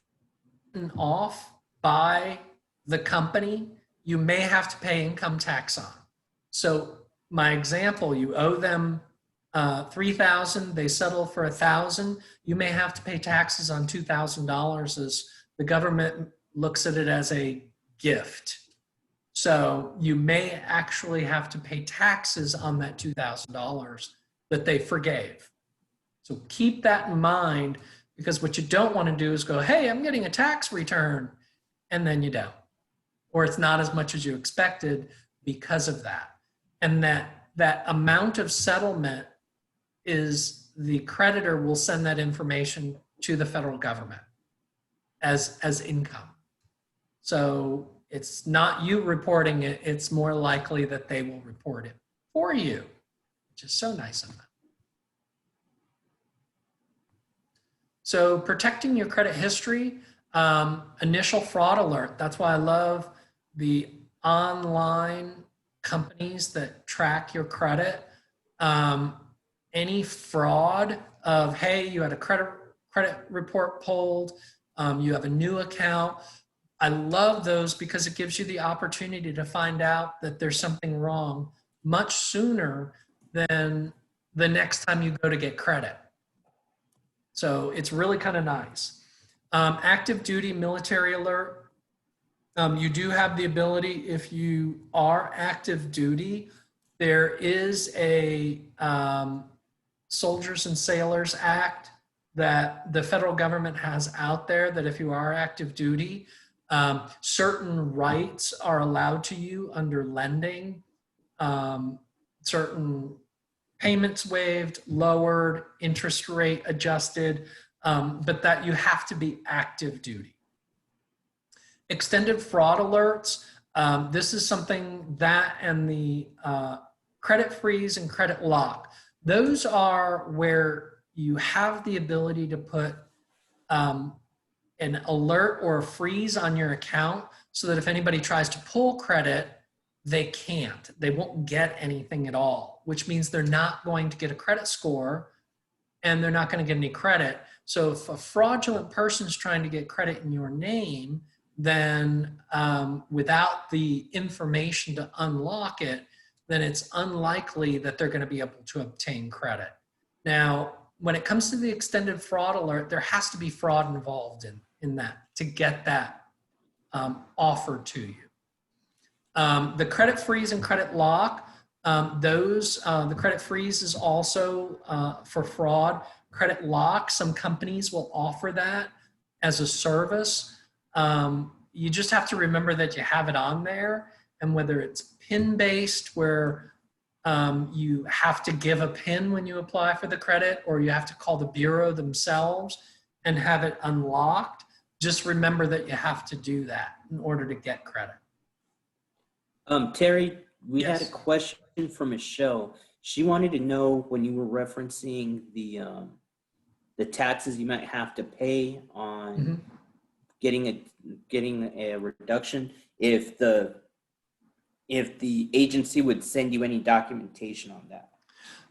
written off by the company, you may have to pay income tax on. So my example, you owe them $3,000, they settle for $1,000, you may have to pay taxes on $2,000 as the government looks at it as a gift. So you may actually have to pay taxes on that $2,000 that they forgave. So keep that in mind, because what you don't want to do is go, hey, I'm getting a tax return, and then you don't. Or it's not as much as you expected because of that. And that amount of settlement is, the creditor will send that information to the federal government as income. So it's not you reporting it, it's more likely that they will report it for you, which is so nice of them. So protecting your credit history, initial fraud alert. That's why I love the online companies that track your credit. Any fraud of, hey, you had a credit report pulled, you have a new account. I love those because it gives you the opportunity to find out that there's something wrong much sooner than the next time you go to get credit. So it's really kind of nice. Active duty military alert. You do have the ability, if you are active duty, there is a Soldiers and Sailors Act that the federal government has out there, that if you are active duty, Certain rights are allowed to you under lending, certain payments waived, lowered, interest rate adjusted, but that you have to be active duty. Extended fraud alerts. This is something that and the credit freeze and credit lock. Those are where you have the ability to put an alert or a freeze on your account so that if anybody tries to pull credit, they can't. They won't get anything at all, which means they're not going to get a credit score and they're not going to get any credit. So if a fraudulent person is trying to get credit in your name, then without the information to unlock it, then it's unlikely that they're going to be able to obtain credit. Now, when it comes to the extended fraud alert, there has to be fraud involved in that to get that offered to you. The credit freeze and credit lock, the credit freeze is also for fraud. Credit lock, some companies will offer that as a service. You just have to remember that you have it on there, and whether it's PIN-based, where you have to give a PIN when you apply for the credit, or you have to call the bureau themselves and have it unlocked, just remember that you have to do that in order to get credit. Terry, we Yes. had a question from Michelle. She wanted to know when you were referencing the taxes you might have to pay on getting a reduction, if the agency would send you any documentation on that.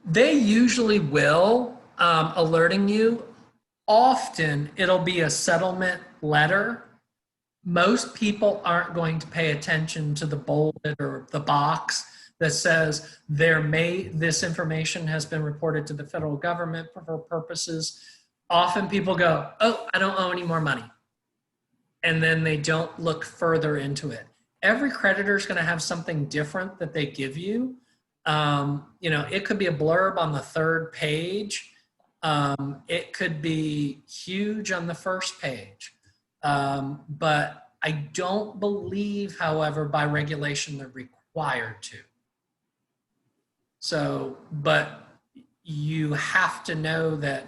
They usually will, alerting you. Often it'll be a settlement letter. Most people aren't going to pay attention to the bolded or the box that says this information has been reported to the federal government for purposes. Often people go, oh, I don't owe any more money. And then they don't look further into it. Every creditor is going to have something different that they give you. It could be a blurb on the third page. It could be huge on the first page. But I don't believe, however, by regulation, they're required to. So, but you have to know that,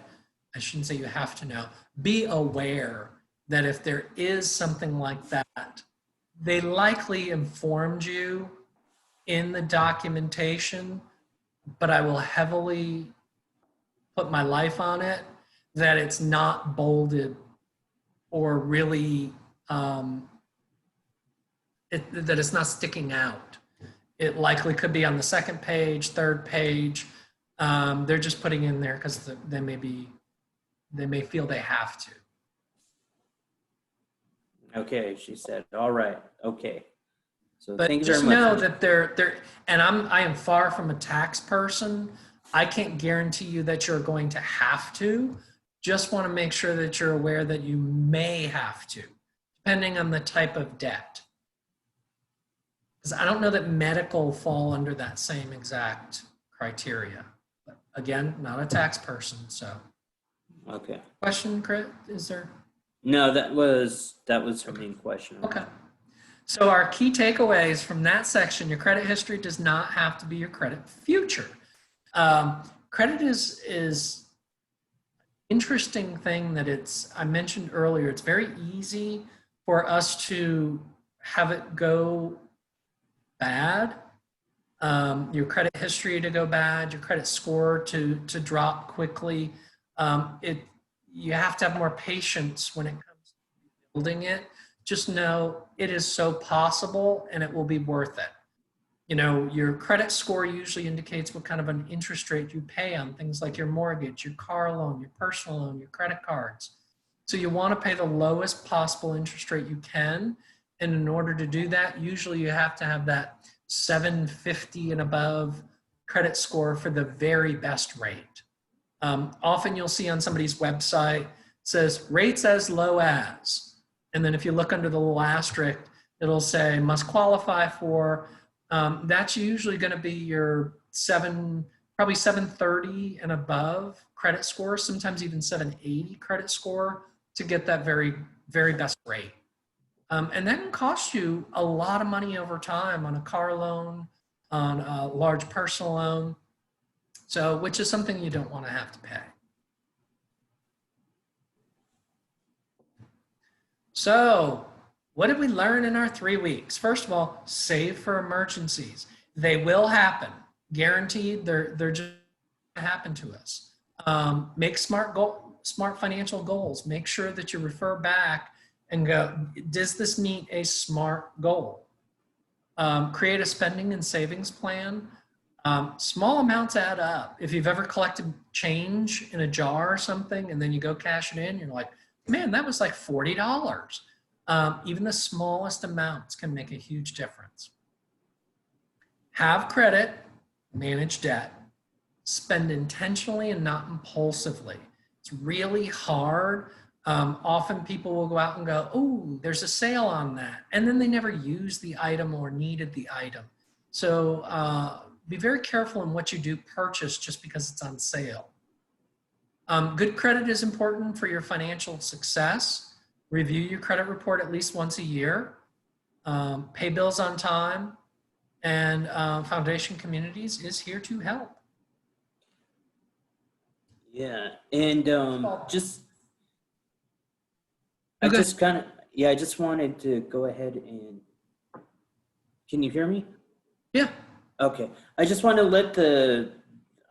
I shouldn't say you have to know, be aware that if there is something like that, they likely informed you in the documentation, but I will heavily put my life on it that it's not bolded or really, that it's not sticking out. It likely could be on the second page, third page. They're just putting in there because they may feel they have to. Okay, she said, all right, okay. So But thank you very just much. know that they're, and I am far from a tax person. I can't guarantee you that you're going to have to. Just want to make sure that you're aware that you may have to, depending on the type of debt. Because I don't know that medical fall under that same exact criteria. But again, not a tax person, so. Okay. Question, Chris, is there? No, that was her main question. Okay. So our key takeaways from that section: your credit history does not have to be your credit future. Credit is interesting thing that I mentioned earlier, it's very easy for us to have it go bad, your credit history to go bad, your credit score to drop quickly. You have to have more patience when it comes to building it. Just know it is so possible and it will be worth it. Your credit score usually indicates what kind of an interest rate you pay on things like your mortgage, your car loan, your personal loan, your credit cards. So you want to pay the lowest possible interest rate you can. And in order to do that, usually you have to have that 750 and above credit score for the very best rate. Often you'll see on somebody's website, it says rates as low as. And then if you look under the little asterisk, it'll say must qualify for. That's usually going to be your probably 730 and above credit score, sometimes even 780 credit score to get that very, very best rate. And that can cost you a lot of money over time on a car loan, on a large personal loan. So, which is something you don't want to have to pay. So, what did we learn in our 3 weeks? First of all, save for emergencies. They will happen. Guaranteed, they're just gonna happen to us. Make smart financial goals. Make sure that you refer back and go, does this meet a SMART goal? Create a spending and savings plan. Small amounts add up. If you've ever collected change in a jar or something and then you go cash it in, you're like, man, that was like $40. Even the smallest amounts can make a huge difference. Have credit, manage debt, spend intentionally and not impulsively. It's really hard. Often people will go out and go, oh, there's a sale on that. And then they never used the item or needed the item. So be very careful in what you do purchase just because it's on sale. Good credit is important for your financial success. Review your credit report at least once a year. Pay bills on time. And Foundation Communities is here to help. Yeah, and I just wanted to go ahead and, can you hear me? Yeah. Okay, I just want to let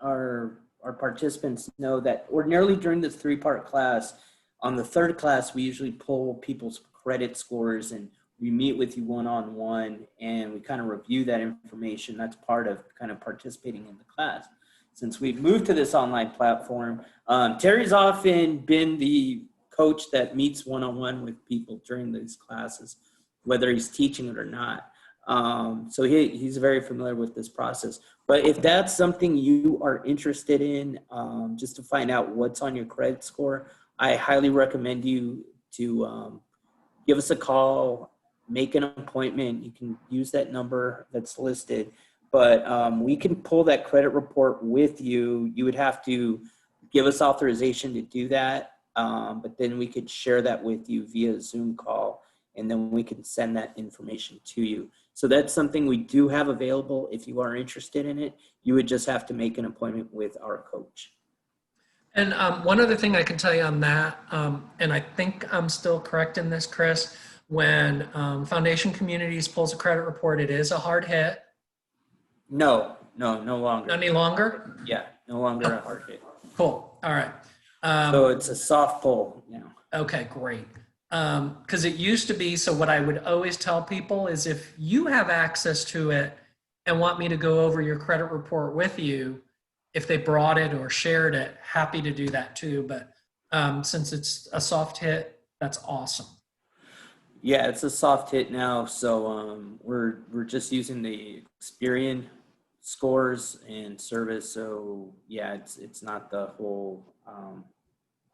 our participants know that ordinarily during this 3-part class, on the 3rd class, we usually pull people's credit scores and we meet with you one-on-one and we kind of review that information. That's part of kind of participating in the class. Since we've moved to this online platform, Terry's often been the coach that meets one-on-one with people during these classes, whether he's teaching it or not. So he's very familiar with this process. But if that's something you are interested in, just to find out what's on your credit score, I highly recommend you to give us a call, make an appointment. You can use that number that's listed. But we can pull that credit report with you. You would have to give us authorization to do that. But then we could share that with you via Zoom call, and then we can send that information to you. So that's something we do have available. If you are interested in it, you would just have to make an appointment with our coach. And one other thing I can tell you on that, and I think I'm still correct in this, Chris, when Foundation Communities pulls a credit report, it is a hard hit. No longer. Any longer? Yeah, no longer a hard hit. Cool. All right. So it's a soft pull now. Okay, great. Because it used to be, so what I would always tell people is if you have access to it and want me to go over your credit report with you, if they brought it or shared it, happy to do that too. But since it's a soft hit, that's awesome. Yeah, it's a soft hit now. So we're just using the Experian scores and service. So yeah, it's not the whole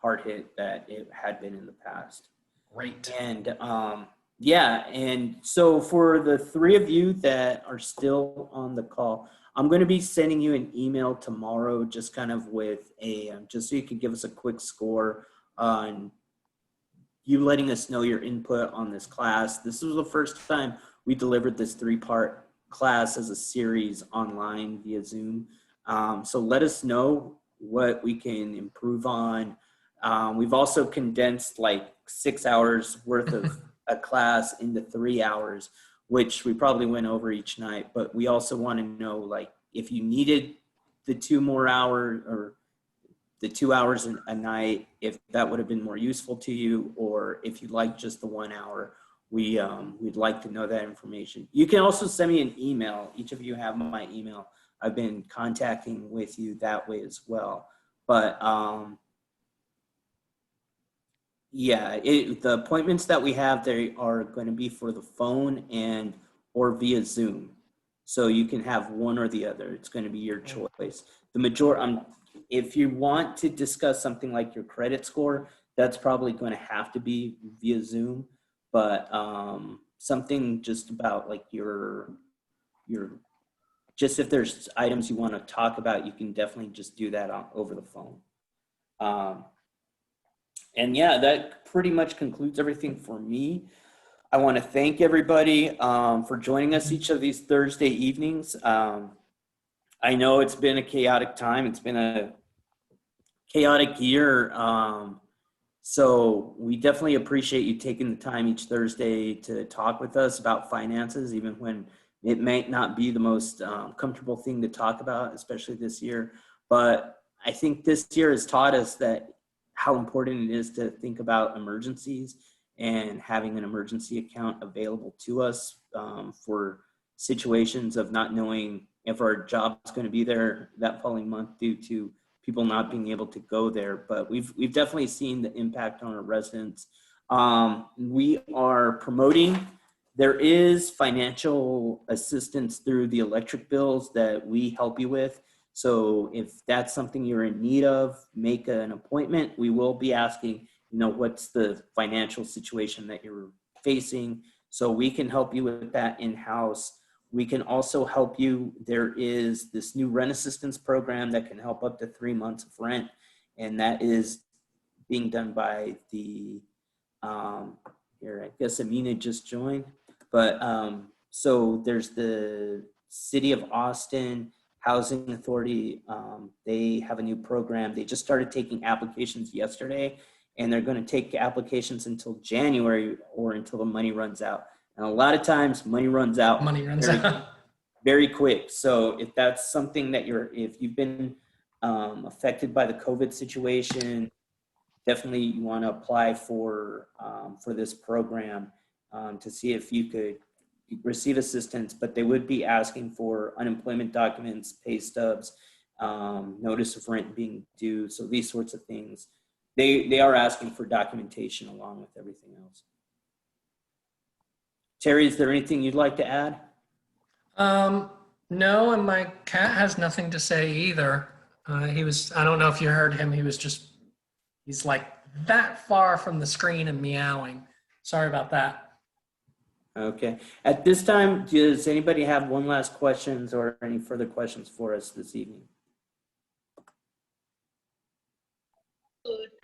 hard hit that it had been in the past. Great. And yeah, and so for the 3 of you that are still on the call, I'm going to be sending you an email tomorrow, just kind of with just so you can give us a quick score on you letting us know your input on this class. This was the first time we delivered this 3-part class as a series online via Zoom. So let us know what we can improve on. We've also condensed like 6 hours worth of a class into 3 hours, which we probably went over each night. But we also want to know, like, if you needed the 2 more hours or the 2 hours a night, if that would have been more useful to you, or if you like just the 1 hour, we'd like to know that information. You can also send me an email. Each of you have my email. I've been contacting with you that way as well. But yeah, the appointments that we have, they are going to be for the phone and or via Zoom. So you can have one or the other. It's going to be your choice. The majority, if you want to discuss something like your credit score, that's probably going to have to be via Zoom. But something just about like your just if there's items you want to talk about, you can definitely just do that over the phone. And yeah, that pretty much concludes everything for me. I want to thank everybody for joining us each of these Thursday evenings. I know it's been a chaotic time. It's been a chaotic year. So we definitely appreciate you taking the time each Thursday to talk with us about finances, even when it might not be the most comfortable thing to talk about, especially this year. But I think this year has taught us that how important it is to think about emergencies and having an emergency account available to us for situations of not knowing if our job is going to be there that following month due to people not being able to go there. But we've definitely seen the impact on our residents. We are promoting, there is financial assistance through the electric bills that we help you with. So if that's something you're in need of, make an appointment. We will be asking, what's the financial situation that you're facing, so we can help you with that in-house. We can also help you. There is this new rent assistance program that can help up to 3 months of rent, and that is being done by the, here, I guess Amina just joined, but so there's the City of Austin Housing Authority. They have a new program. They just started taking applications yesterday, and they're going to take applications until January or until the money runs out. And a lot of times money runs out very quick. So if that's something that if you've been affected by the COVID situation, definitely you want to apply for this program to see if you could receive assistance. But they would be asking for unemployment documents, pay stubs, notice of rent being due. So these sorts of things. They are asking for documentation along with everything else. Terry, is there anything you'd like to add? No, and my cat has nothing to say either. I don't know if you heard him, he's like that far from the screen and meowing. Sorry about that. Okay. At this time, does anybody have one last questions or any further questions for us this evening?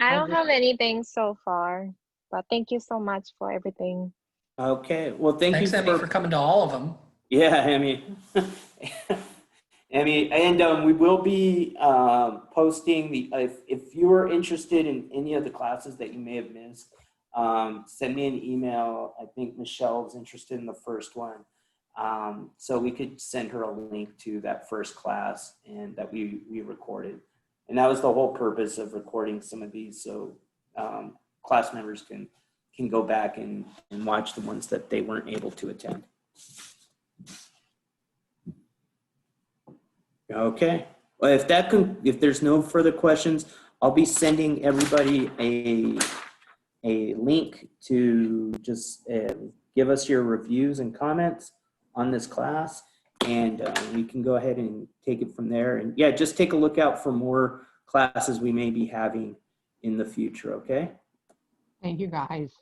I don't have anything so far, but thank you so much for everything. Okay. Well, Thanks, Emmy, for coming to all of them. Yeah, Emmy. Emmy, and we will be posting if you are interested in any of the classes that you may have missed, send me an email. I think Michelle's interested in the first one. So we could send her a link to that first class and that we recorded. And that was the whole purpose of recording some of these, so class members can go back and watch the ones that they weren't able to attend. Okay. Well, if there's no further questions, I'll be sending everybody a link to just give us your reviews and comments on this class, and we can go ahead and take it from there. And yeah, just take a look out for more classes we may be having in the future. Okay. Thank you, guys.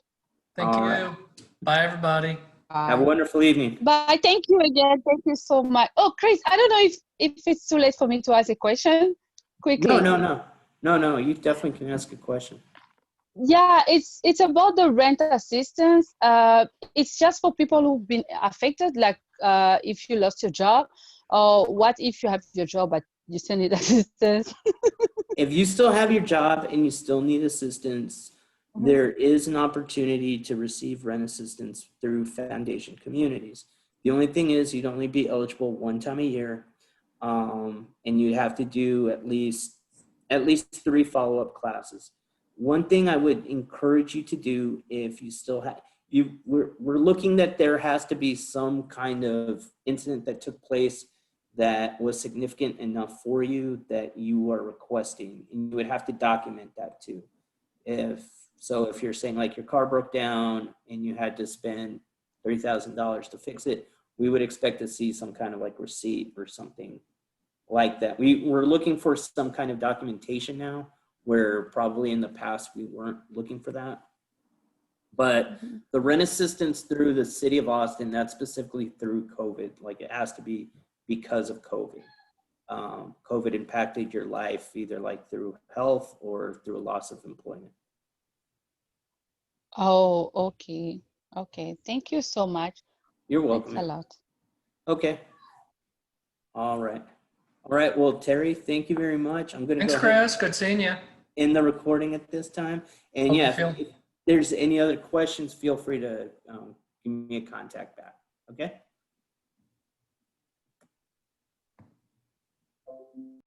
Thank All you. right. Bye, everybody. Have a wonderful evening. Bye. Thank you again. Thank you so much. Oh, Chris, I don't know if it's too late for me to ask a question quickly. No. You definitely can ask a question. Yeah, it's about the rent assistance. It's just for people who've been affected, like if you lost your job, or what if you have your job but you still need assistance? If you still have your job and you still need assistance, there is an opportunity to receive rent assistance through Foundation Communities. The only thing is you'd only be eligible one time a year, and you'd have to do at least 3 follow-up classes. One thing I would encourage you to do, if you still have, we're looking that there has to be some kind of incident that took place that was significant enough for you that you are requesting, and you would have to document that too. If you're saying like your car broke down and you had to spend $30,000 to fix it, we would expect to see some kind of like receipt or something like that. We're looking for some kind of documentation now, where probably in the past we weren't looking for that. But the rent assistance through the City of Austin, that's specifically through COVID. Like it has to be because of COVID. COVID impacted your life either like through health or through a loss of employment. Oh, okay. Okay, thank you so much. You're Thanks welcome. a ma'am. lot. Okay. All right. All right. Well, Terry, thank you very much. I'm going to Thanks, go ahead Chris. Good seeing you. and end the recording at this time. And Hope you yeah, feel- if there's any other questions, feel free to give me a contact back. Okay.